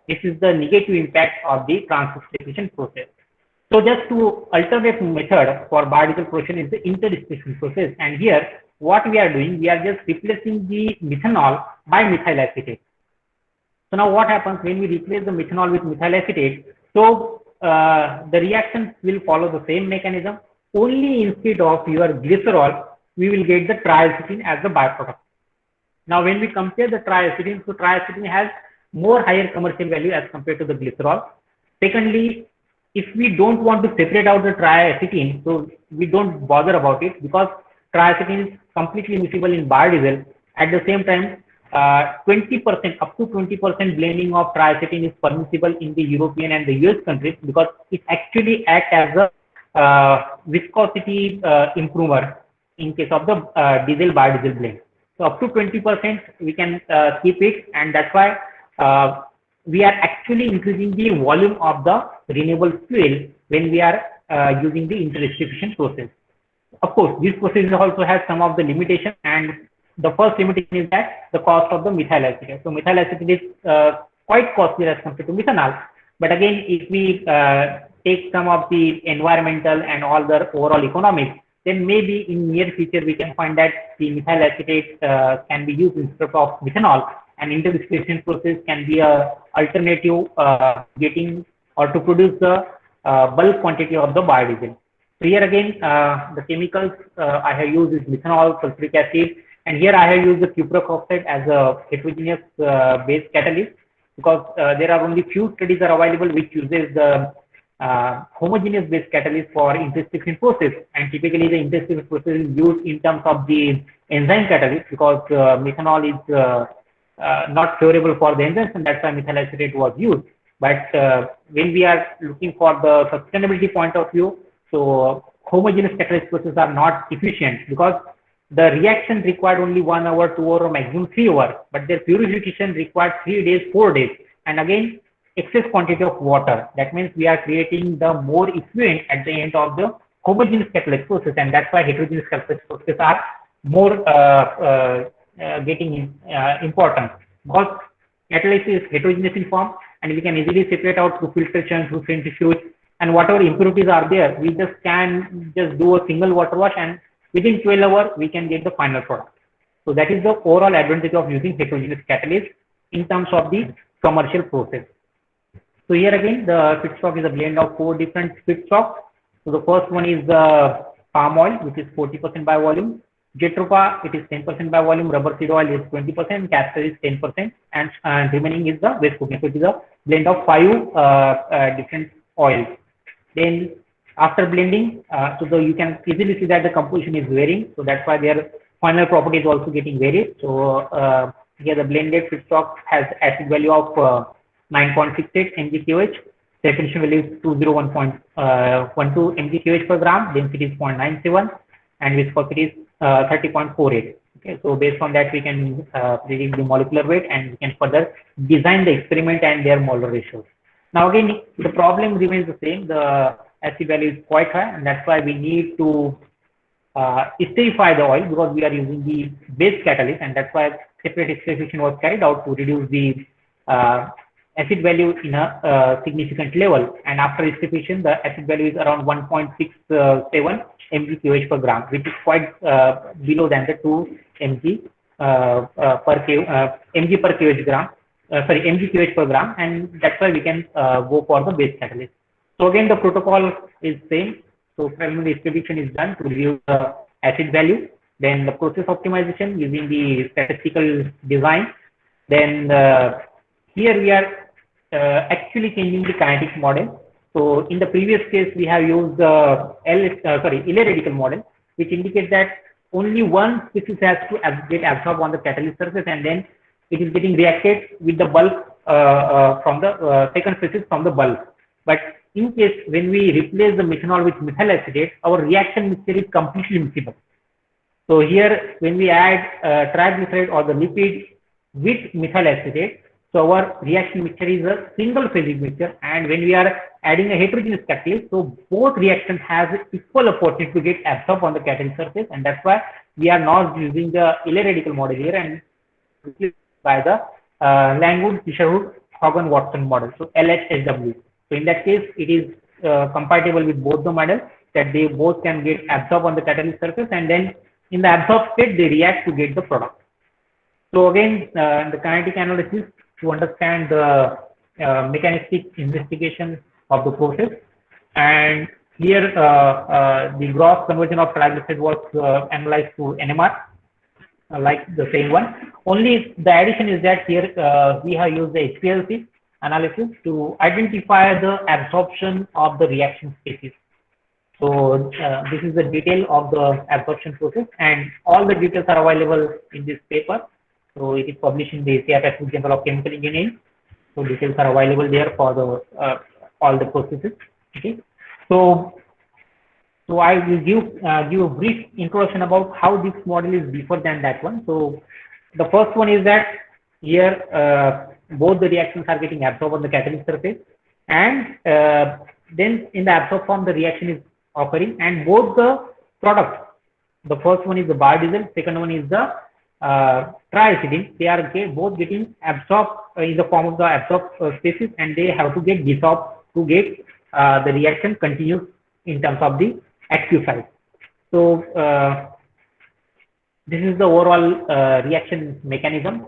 this is the negative impact of the transdistillation process. So just to alternate method for biodiesel production is the interdistillation process, and here what we are doing, we are just replacing the methanol by methyl acetate. So now what happens when we replace the methanol with methyl acetate? So the reactions will follow the same mechanism, only instead of your glycerol, we will get the triacetylene as the byproduct. Now when we compare the triacetylene, so triacetylene has more higher commercial value as compared to the glycerol. Secondly, if we don't want to separate out the triacetylene, so we don't bother about it, because triacetylene is completely miscible in biodiesel. At the same time, 20%, up to 20% blending of triacetylene is permissible in the European and the US countries, because it actually acts as a viscosity improver in case of the diesel biodiesel blend. So up to 20% we can keep it, and that's why we are actually increasing the volume of the renewable fuel when we are using the interdistillation process. Of course, this process also has some of the limitations, and the first limitation is that the cost of the methyl acetate. So methyl acetate is quite costly as compared to methanol. But again, if we take some of the environmental and all the overall economics, then maybe in near future we can find that the methyl acetate can be used instead of methanol, and interdistillation process can be a alternative getting or to produce the bulk quantity of the biodiesel. So here again, the chemicals I have used is methanol, sulfuric acid, and here I have used the cupric oxide as a heterogeneous base catalyst, because there are only few studies are available which uses the homogeneous base catalyst for interdistillation process, and typically the interdistillation process is used in terms of the enzyme catalyst, because methanol is not favorable for the enzymes, and that's why methyl acetate was used. But when we are looking for the sustainability point of view, so homogeneous catalyst processes are not efficient, because the reaction required only 1 hour, 2 hour, or maximum 3 hours, but their purification required 3 days, 4 days, and again excess quantity of water. That means we are creating the more effluent at the end of the homogeneous catalyst process, and that's why heterogeneous catalyst processes are more getting important, because catalyst is heterogeneous in form, and we can easily separate out through filtration, through centrifuge, and whatever impurities are there, we just can just do a single water wash, and within 12 hours we can get the final product. So that is the overall advantage of using heterogeneous catalyst in terms of the commercial process. So here again, the feedstock is a blend of 4 different feedstocks. So the first one is the palm oil, which is 40% by volume. Jatropha, it is 10% by volume. Rubber seed oil is 20%. Castor is 10%, and remaining is the waste cooking. So it is a blend of 5 different oils. Then after blending, you can easily see that the composition is varying. So that's why their final property is also getting varied. So here the blended feedstock has acid value of 9.68 mgQH. Saturation value is 201.12 mgQH per gram. Density is 0.97, and viscosity is 30.48. Okay, so based on that we can predict the molecular weight, and we can further design the experiment and their molar ratios. Now again, the problem remains the same. The acid value is quite high, and that's why we need to esterify the oil, because we are using the base catalyst, and that's why separate esterification was carried out to reduce the acid value in a significant level. And after esterification, the acid value is around 1.67 mgQH per gram, which is quite below than the 2 mg mgQH per gram, and that's why we can go for the base catalyst. So again, the protocol is same. So preliminary distribution is done to reduce the acid value. Then the process optimization using the statistical design. Then here we are actually changing the kinetic model. So in the previous case, we have used the Ilya radical model, which indicates that only one species has to get absorbed on the catalyst surface, and then it is getting reacted with the bulk from the second species from the bulk. But in case when we replace the methanol with methyl acetate, our reaction mixture is completely miscible. So here, when we add triglyceride or the lipid with methyl acetate, so our reaction mixture is a single phasic mixture, and when we are adding a heterogeneous catalyst, so both reactions have equal opportunity to get absorbed on the catalyst surface, and that's why we are not using the Ilya radical model here, and by the Langwood, Fisherhood, Hogan Watson model, so LHSW. So in that case, it is compatible with both the models, that they both can get absorbed on the catalyst surface, and then in the absorbed state they react to get the product. So again, the kinetic analysis to understand the mechanistic investigation of the process, and here the gross conversion of triglyceride was analyzed to NMR, like the same one. Only the addition is that here we have used the HPLC analysis to identify the absorption of the reaction species. So this is the detail of the absorption process, and all the details are available in this paper. So it is published in the ACR Textbook Journal of Chemical Engineering. So details are available there for the all the processes. Okay. So I will give a brief introduction about how this model is different than that one. So the first one is that here both the reactions are getting absorbed on the catalyst surface, and then in the absorbed form the reaction is occurring, and both the products, the first one is the biodiesel, second one is the triacetylene, they are both getting absorbed in the form of the absorbed species, and they have to get dissolved to get the reaction continues in terms of the active site. So this is the overall reaction mechanism.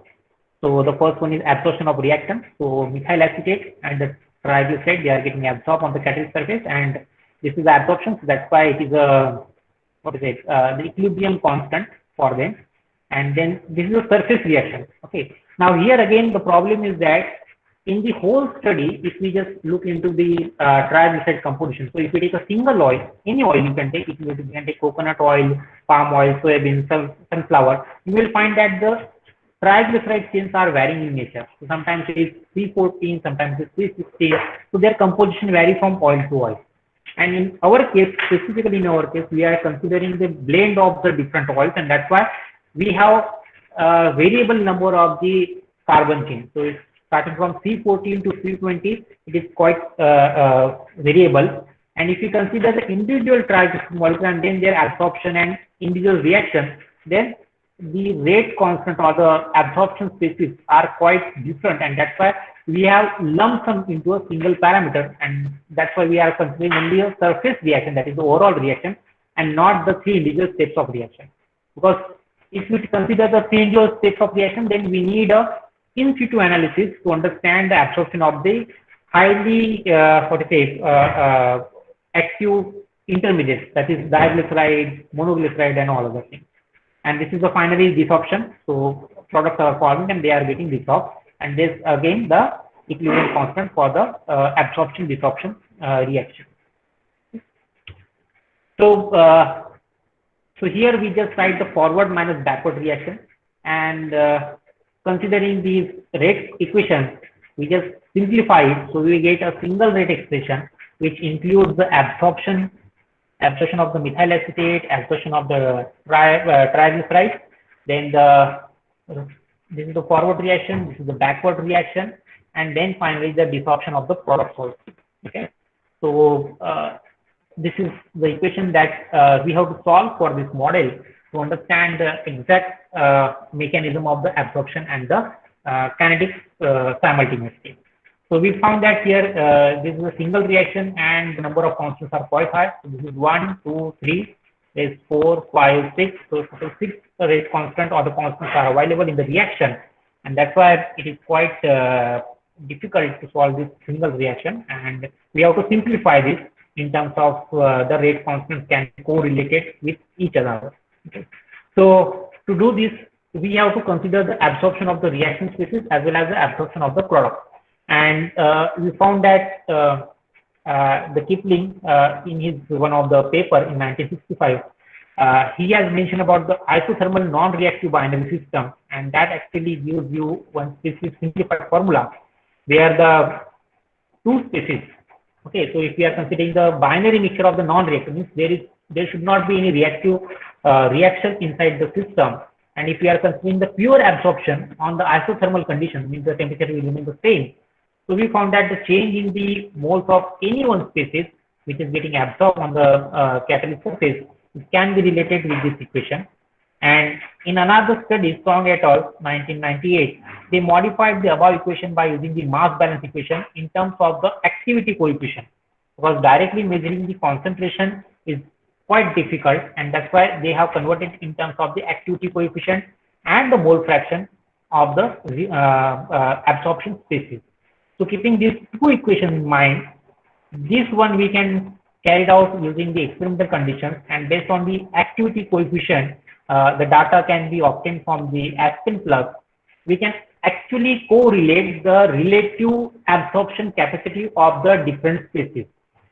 So the first one is absorption of reactant. So methyl acetate and the triglyceride, they are getting absorbed on the catalyst surface, and this is the absorption. So that's why it is a the equilibrium constant for them. And then this is a surface reaction. Okay. Now here again the problem is that in the whole study, if we just look into the triglyceride composition, so if you take a single oil, any oil you can take, you can take coconut oil, palm oil, soybean, sunflower, you will find that the triglyceride chains are varying in nature. So sometimes it is 314, sometimes it is 360. So their composition varies from oil to oil. And in our case, specifically in our case, we are considering the blend of the different oils, and that's why we have a variable number of the carbon chain. So it's starting from 314 to 320, it is quite variable. And if you consider the individual triglyceride molecule and then their absorption and individual reaction, then the rate constant or the absorption species are quite different, and that's why we have lumped them into a single parameter, and that's why we are considering only a surface reaction, that is the overall reaction, and not the three individual steps of reaction. Because if we consider the three individual steps of reaction, then we need a in situ analysis to understand the absorption of the highly active intermediates, that is diglyceride, monoglyceride, and all other things. And this is the finally desorption. So products are forming and they are getting dissolved. And this again the equilibrium constant for the absorption desorption reaction. So so here we just write the forward minus backward reaction, and considering these rate equations, we just simplify it. So we get a single rate expression which includes the absorption of the methyl acetate, absorption of the triglyceride, then this is the forward reaction, this is the backward reaction, and then finally the desorption of the product also. Okay, so this is the equation that we have to solve for this model to understand the exact mechanism of the absorption and the kinetics simultaneously. So we found that here this is a single reaction and the number of constants are quite high. So this is 1, 2, 3, there is 4, 5, 6. So total 6 rate constant or the constants are available in the reaction, and that's why it is quite difficult to solve this single reaction, and we have to simplify this in terms of the rate constants can be correlated with each other. Okay. So to do this, we have to consider the absorption of the reaction species as well as the absorption of the product. And we found that the Kipling in his one of the paper in 1965, he has mentioned about the isothermal non-reactive binary system, and that actually gives you one species simplified formula where the two species. Okay, so if we are considering the binary mixture of the non-reactive, means there should not be any reactive reaction inside the system. And if we are considering the pure absorption on the isothermal conditions, means the temperature will remain the same. So we found that the change in the moles of any one species which is getting absorbed on the catalyst surface can be related with this equation. And in another study, Song et al. 1998, they modified the above equation by using the mass balance equation in terms of the activity coefficient, because directly measuring the concentration is quite difficult, and that's why they have converted in terms of the activity coefficient and the mole fraction of the absorption species. So keeping these two equations in mind, this one we can carry it out using the experimental conditions, and based on the activity coefficient, the data can be obtained from the Aspen plug. We can actually correlate the relative absorption capacity of the different species,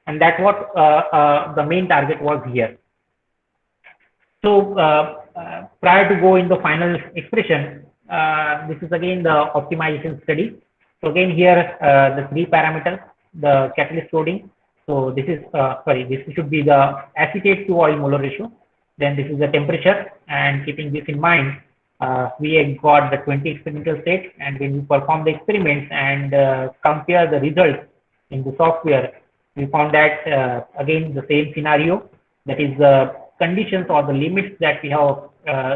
and that's what the main target was here. So prior to go in the final expression, this is again the optimization study. So again here the three parameters, the catalyst loading. So this is this should be the acetate to oil molar ratio. Then this is the temperature, and keeping this in mind, we got the 20 experimental sets, and when we perform the experiments and compare the results in the software, we found that again the same scenario, that is the conditions or the limits that we have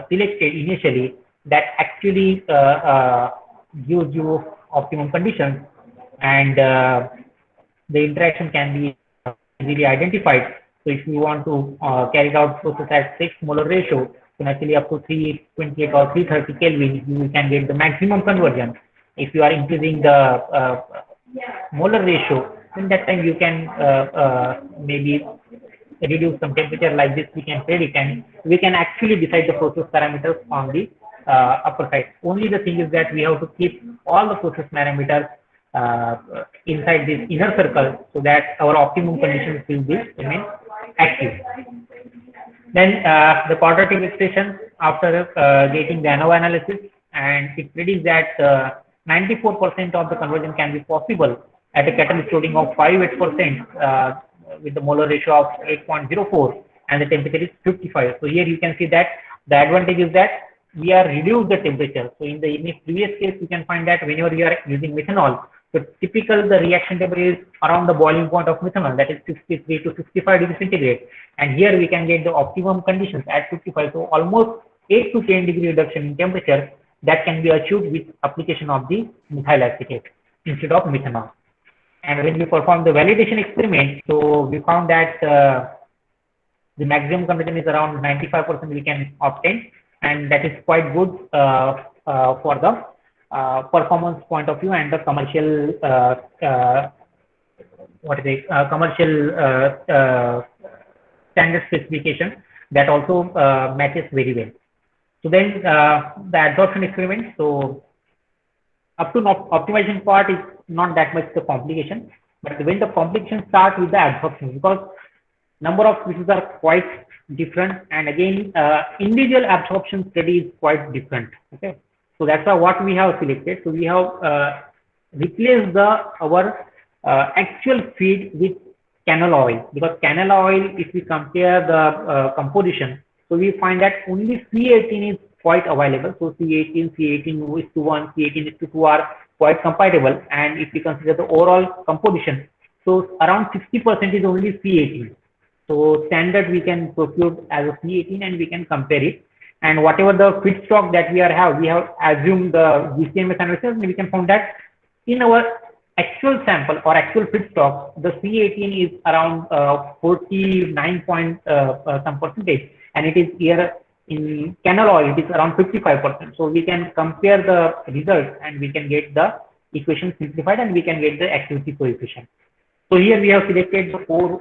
selected initially, that actually gives you optimum conditions, and the interaction can be easily identified. So if you want to carry out process at 6 molar ratio, then actually up to 328 or 330 Kelvin, you can get the maximum conversion. If you are increasing the molar ratio, then that time you can maybe reduce some temperature like this. We can predict, and we can actually decide the process parameters on the upper side. Only the thing is that we have to keep all the process parameters inside this inner circle, so that our optimum conditions will be remain active. Then the quadratic expression after getting the ANOVA analysis, and it predicts that 94% of the conversion can be possible at a catalyst loading of 5% with the molar ratio of 8.04, and the temperature is 55. So here you can see that the advantage is that we are reduced the temperature. So in the previous case, you can find that whenever you are using methanol, so typical the reaction temperature is around the boiling point of methanol, that is 63 to 65 degrees centigrade. And here we can get the optimum conditions at 55. So almost 8 to 10 degree reduction in temperature that can be achieved with application of the methyl acetate instead of methanol. And when we perform the validation experiment, so we found that the maximum conversion is around 95% we can obtain, and that is quite good for the performance point of view and the commercial commercial standard specification that also matches very well. So then the absorption experiment. So up to optimization part is not that much the complication, but when the complication starts with the absorption, because number of species are quite different, and again individual absorption study is quite different. Okay, so that's why what we have selected. So we have replaced our actual feed with canola oil, because canola oil, if we compare the composition, so we find that only C18 is quite available. So C18 is to 1, C18 is to 2 are quite compatible. And if we consider the overall composition, so around 60% is only C18. So standard we can procure as a C18, and we can compare it. And whatever the feedstock that we have assumed the GCMS analysis, and we can find that in our actual sample or actual feedstock, the C18 is around 49 point some percentage, and it is here in canola oil, it is around 55%. So we can compare the results, and we can get the equation simplified, and we can get the activity coefficient. So here we have selected the four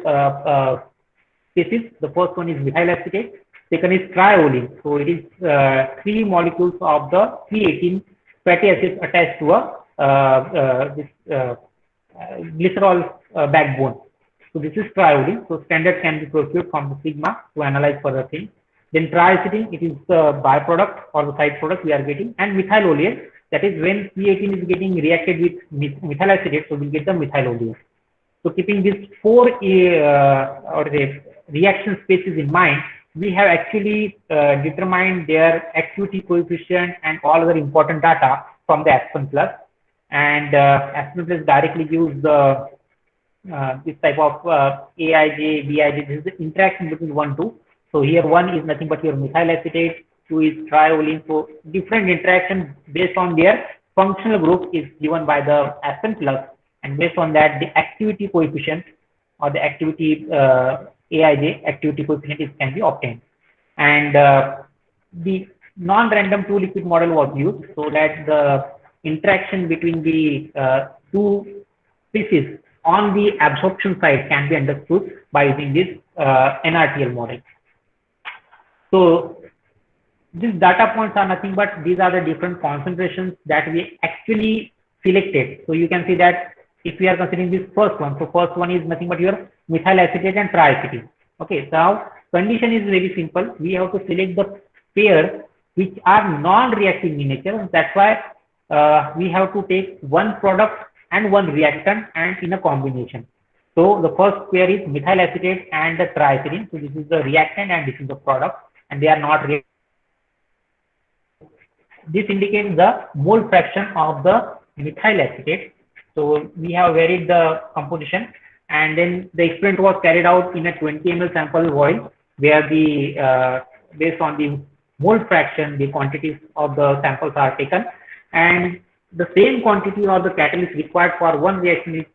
species. The first one is methyl acetate. Second is triaolene. So it is three molecules of the 318 fatty acids attached to a glycerol backbone. So this is triaolene. So standard can be procured from the sigma to analyze further things. Then triacetylene, it is the byproduct or the side product we are getting, and methyl oleate, that is when C18 is getting reacted with methyl acetate, so we get the methyl oleate. So keeping these four reaction spaces in mind, we have actually determined their activity coefficient and all other important data from the Aspen Plus. And Aspen Plus directly gives the this type of Aij, Bij. This is the interaction between 1, 2. So here 1 is nothing but your methyl acetate, 2 is triaolene. So different interaction based on their functional group is given by the Aspen Plus, and based on that the activity coefficient or the activity Aij activity coefficient can be obtained. And the non-random two liquid model was used so that the interaction between the two species on the absorption side can be understood by using this NRTL model. So these data points are nothing but these are the different concentrations that we actually selected. So you can see that if we are considering this first one, so first one is nothing but your methyl acetate and triacetate. Okay, so now condition is very simple. We have to select the pair which are non-reacting in nature. That's why we have to take one product and one reactant and in a combination. So the first pair is methyl acetate and the triacetylene. So this is the reactant and this is the product, and they are not reacting. This indicates the mole fraction of the methyl acetate. So we have varied the composition, and then the experiment was carried out in a 20 ml sample void, where the based on the mole fraction, the quantities of the samples are taken, and the same quantity of the catalyst required for one reaction is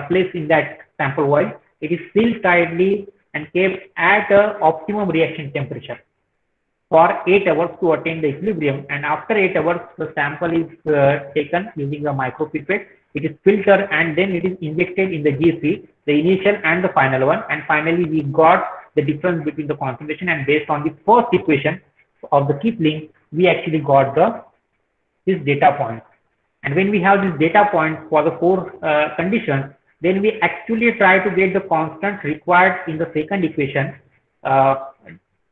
placed in that sample void. It is sealed tightly and kept at the optimum reaction temperature for 8 hours to attain the equilibrium, and after 8 hours the sample is taken using a micropipette. It is filtered and then it is injected in the GC, the initial and the final one, and finally we got the difference between the concentration, and based on the first equation of the Kipling we actually got this data point. And when we have this data point for the four conditions, then we actually try to get the constant required in the second equation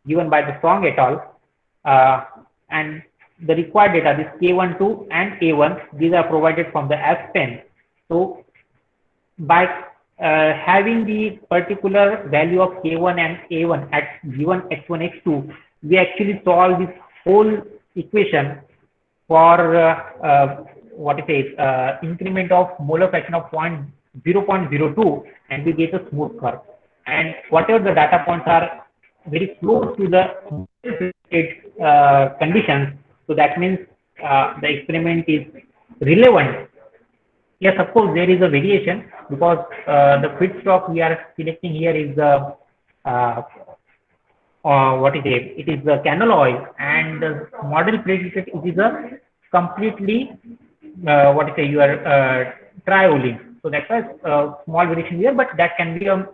given by the Strong et al. And the required data, this K12 and A1, these are provided from the Aspen. So by having the particular value of K1 and A1 at given x1, x2, we actually solve this whole equation for increment of molar fraction of 0.02, and we get a smooth curve. And whatever the data points are very close to the conditions, so that means the experiment is relevant. Yes, of course, there is a variation because the feedstock we are selecting here is the it is the canola oil, and the model predicted it is a completely triaolene. So that's why small variation here, but that can be a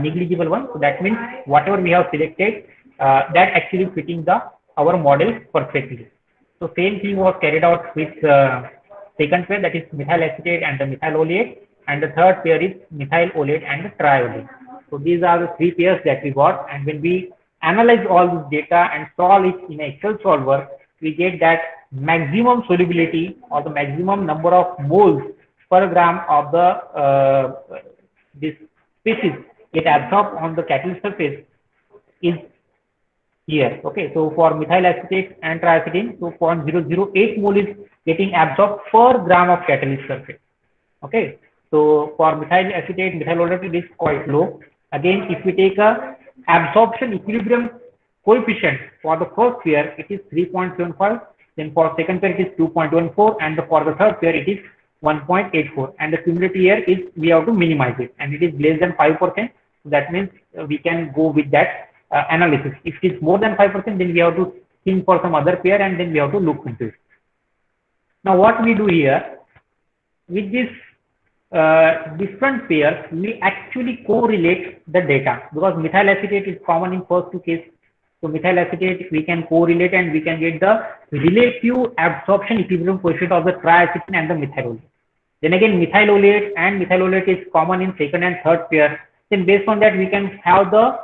negligible one. So that means whatever we have selected, that actually fitting our model perfectly. So same thing was carried out with second pair, that is methyl acetate and the methyl oleate, and the third pair is methyl oleate and the triaolene. So these are the three pairs that we got, and when we analyze all this data and solve it in an Excel solver, we get that maximum solubility or the maximum number of moles per gram of the this species get absorbed on the catalyst surface is here. Okay, so for methyl acetate and triacetylene, so 0.008 mole is getting absorbed per gram of catalyst surface. Okay, so for methyl acetate, methyl oleate, it is quite low. Again, if we take a absorption equilibrium coefficient for the first pair, it is 3.75. Then for second pair, it is 2.14, and for the third pair, it is 1.84. And the cumulative here is we have to minimize it, and it is less than 5%. So that means we can go with that analysis. If it is more than 5%, then we have to think for some other pair, and then we have to look into it. Now, what we do here, with this different pairs, we actually correlate the data because methyl acetate is common in first two cases. So methyl acetate we can correlate and we can get the relative absorption equilibrium coefficient of the triacetyl and the methylolate. Then again, methylolate and methylolate is common in second and third pair. Then based on that, we can have the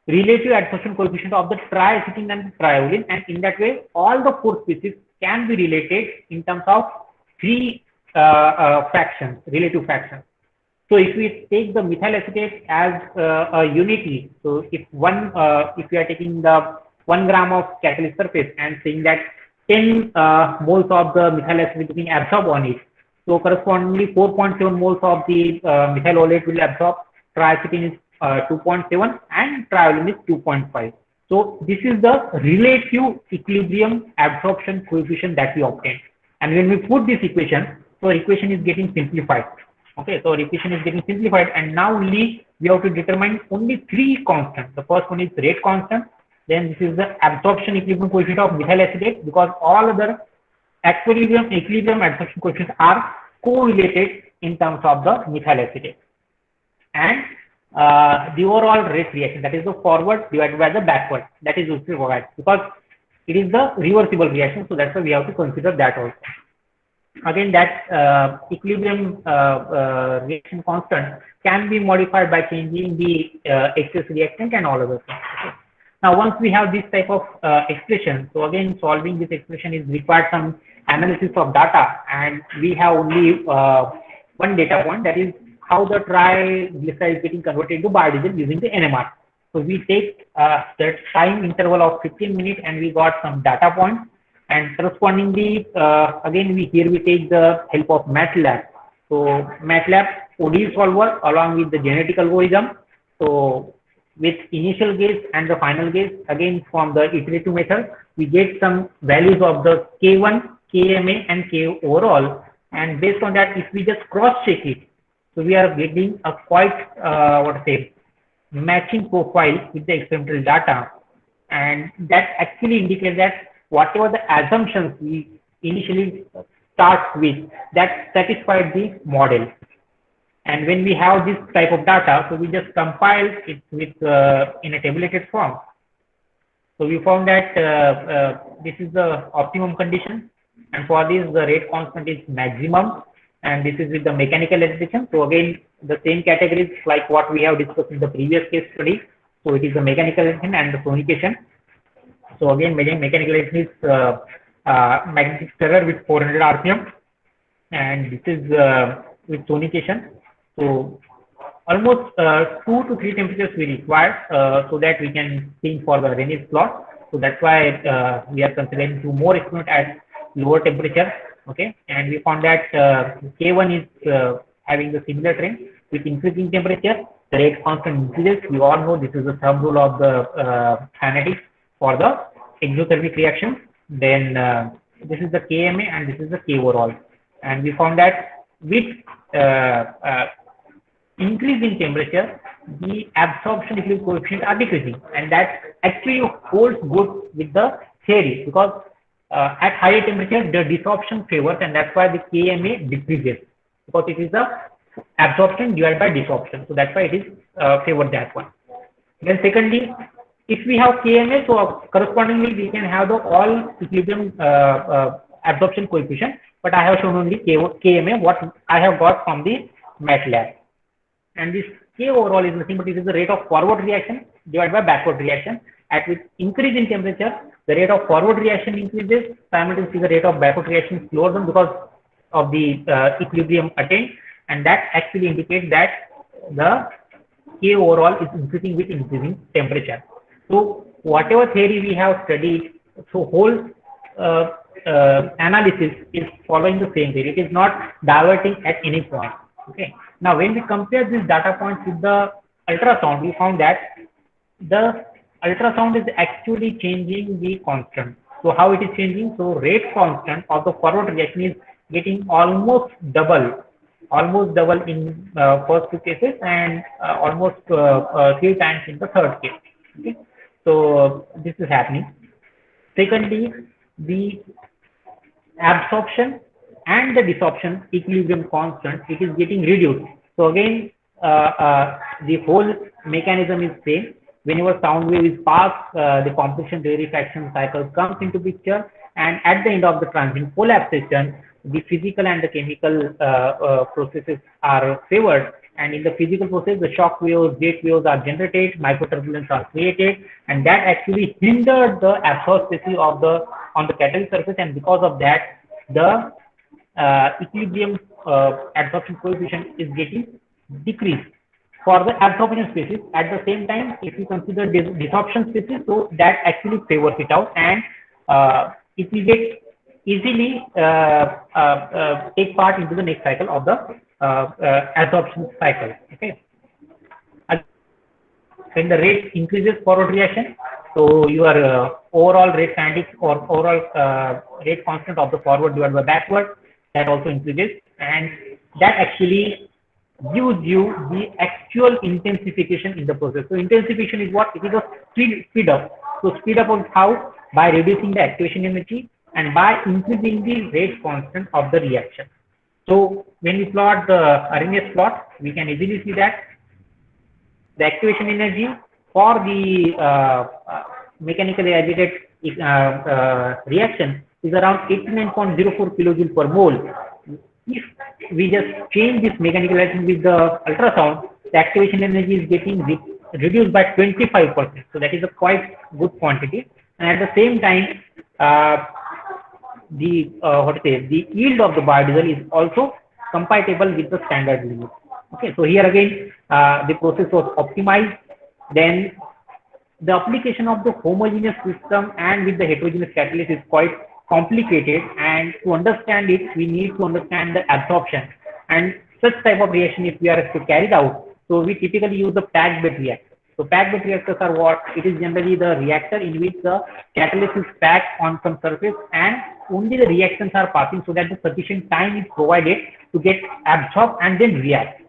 relative absorption coefficient of the triacetyl and triolin, and in that way, all the four species can be related in terms of three fractions, relative fractions. So if we take the methyl acetate as a unity, so if if we are taking the 1 gram of catalyst surface and saying that 10 moles of the methyl acetate being absorbed on it, so correspondingly 4.7 moles of the methylolate will absorb, triacetyl is 2.7 and triolin is 2.5. So this is the relative equilibrium absorption coefficient that we obtain. And when we put this equation, so equation is getting simplified. Okay, so equation is getting simplified, and now only we have to determine only three constants. The first one is rate constant. Then this is the absorption equilibrium coefficient of methyl acetate, because all other equilibrium absorption coefficients are correlated in terms of the methyl acetate. And the overall rate reaction, that is the forward divided by the backward, that is also provided because it is the reversible reaction. So that's why we have to consider that also. Again, that equilibrium reaction constant can be modified by changing the excess reactant and all other things. Okay. Now, once we have this type of expression, so again, solving this expression is required some analysis of data, and we have only one data point, that is how the triglyceride is getting converted to biodiesel using the NMR. So we take the time interval of 15 minutes and we got some data points, and correspondingly again we take the help of MATLAB. So MATLAB ODE solver along with the genetic algorithm. So with initial guess and the final guess, again from the iterative method, we get some values of the K1, KMA and K overall, and based on that, if we just cross check it, so we are getting a quite matching profile with the experimental data, and that actually indicates that whatever the assumptions we initially start with, that satisfied the model. And when we have this type of data, so we just compile it with in a tabulated form. So we found that this is the optimum condition, and for this the rate constant is maximum, and this is with the mechanical agitation. So again, the same categories like what we have discussed in the previous case study. So it is the mechanical agitation and the sonication. So again, mechanical agitation is magnetic stirrer with 400 RPM, and this is with sonication. So almost 2 to 3 temperatures we require so that we can think for the Raynaud's plot. So that's why we are considering 2 more experiments at lower temperature. Okay, and we found that K1 is having the similar trend with increasing temperature. The rate constant increases. We all know this is the thumb rule of the kinetics for the exothermic reaction. Then this is the KMA and this is the K overall. And we found that with increase in temperature, the absorption equilibrium coefficient are decreasing, and that actually holds good with the theory, because at higher temperature the desorption favors, and that's why the KMA decreases, because it is the absorption divided by desorption. So that's why it is favored that one. Then secondly, if we have KMA, so correspondingly we can have the all equilibrium absorption coefficient, but I have shown only KMA what I have got from the MATLAB. And this K overall is nothing but it is the rate of forward reaction divided by backward reaction. At with increase in temperature, the rate of forward reaction increases, simultaneously the rate of backward reaction slows down because of the equilibrium attained, and that actually indicates that the K overall is increasing with increasing temperature. So whatever theory we have studied, so whole analysis is following the same theory. It is not diverting at any point. Okay. Now, when we compare these data points with the ultrasound, we found that the ultrasound is actually changing the constant. So how it is changing? So rate constant of the forward reaction is getting almost double in first 2 cases, and almost 3 times in the third case. Okay. So this is happening. Secondly, the absorption and the desorption equilibrium constant, it is getting reduced. So again, the whole mechanism is same. Whenever sound wave is passed, the completion rarefaction cycle comes into picture, and at the end of the transient collapsation, the physical and the chemical processes are favored. And in the physical process, the shock waves, jet waves are generated, microturbulence are created, and that actually hindered the absorbed species of the on the catalyst surface, and because of that, the equilibrium absorption coefficient is getting decreased for the absorption species. At the same time, if you consider this desorption species, so that actually favors it out, and it will get easily take part into the next cycle of the absorption cycle. Okay. When the rate increases forward reaction, so your overall rate kinetics or overall rate constant of the forward divided by backward, that also increases, and that actually gives you the actual intensification in the process. So intensification is what? It is a speed up. So speed up on how? By reducing the activation energy and by increasing the rate constant of the reaction. So when we plot the Arrhenius plot, we can easily see that the activation energy for the mechanically agitated reaction is around 89.04 kilojoule per mole. If we just change this mechanical reaction with the ultrasound, the activation energy is getting reduced by 25%. So that is a quite good quantity. And at the same time, the yield of the biodiesel is also compatible with the standard limit. Okay, so here again, the process was optimized. Then the application of the homogeneous system and with the heterogeneous catalyst is quite complicated, and to understand it, we need to understand the absorption. And such type of reaction, if we are to carry it out, so we typically use the packed bed reactor. So packed bed reactors are what? It is generally the reactor in which the catalyst is packed on some surface and only the reactions are passing, so that the sufficient time is provided to get absorbed and then react.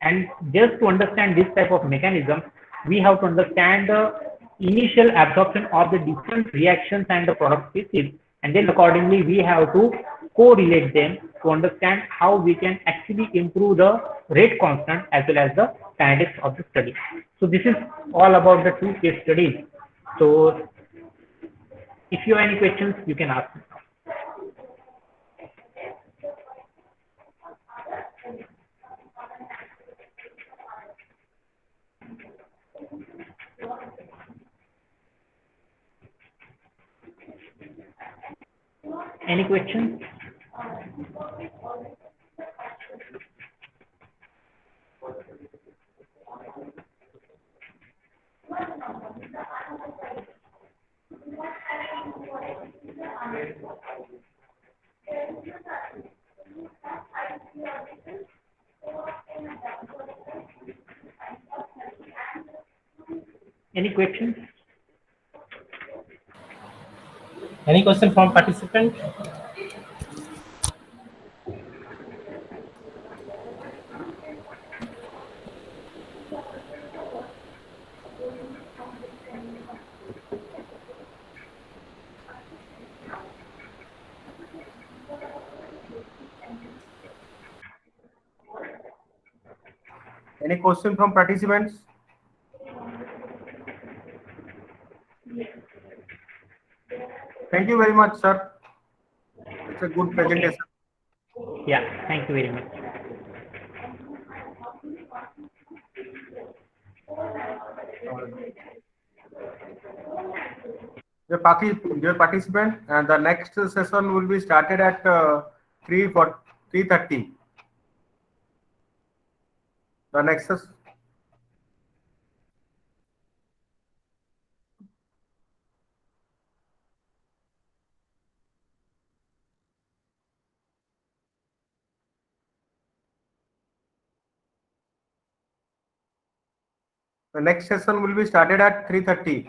And just to understand this type of mechanism, we have to understand the initial absorption of the different reactions and the product species, and then accordingly we have to correlate them to understand how we can actually improve the rate constant as well as the kinetics of the study. So this is all about the two case studies. So if you have any questions, you can ask me. Any questions? Any questions? Any question from participant? Any question from participants? Thank you very much, sir. It's a good presentation. Yeah, thank you very much. Dear participant, and the next session will be started at 3:30. The next session will be started at 3:30.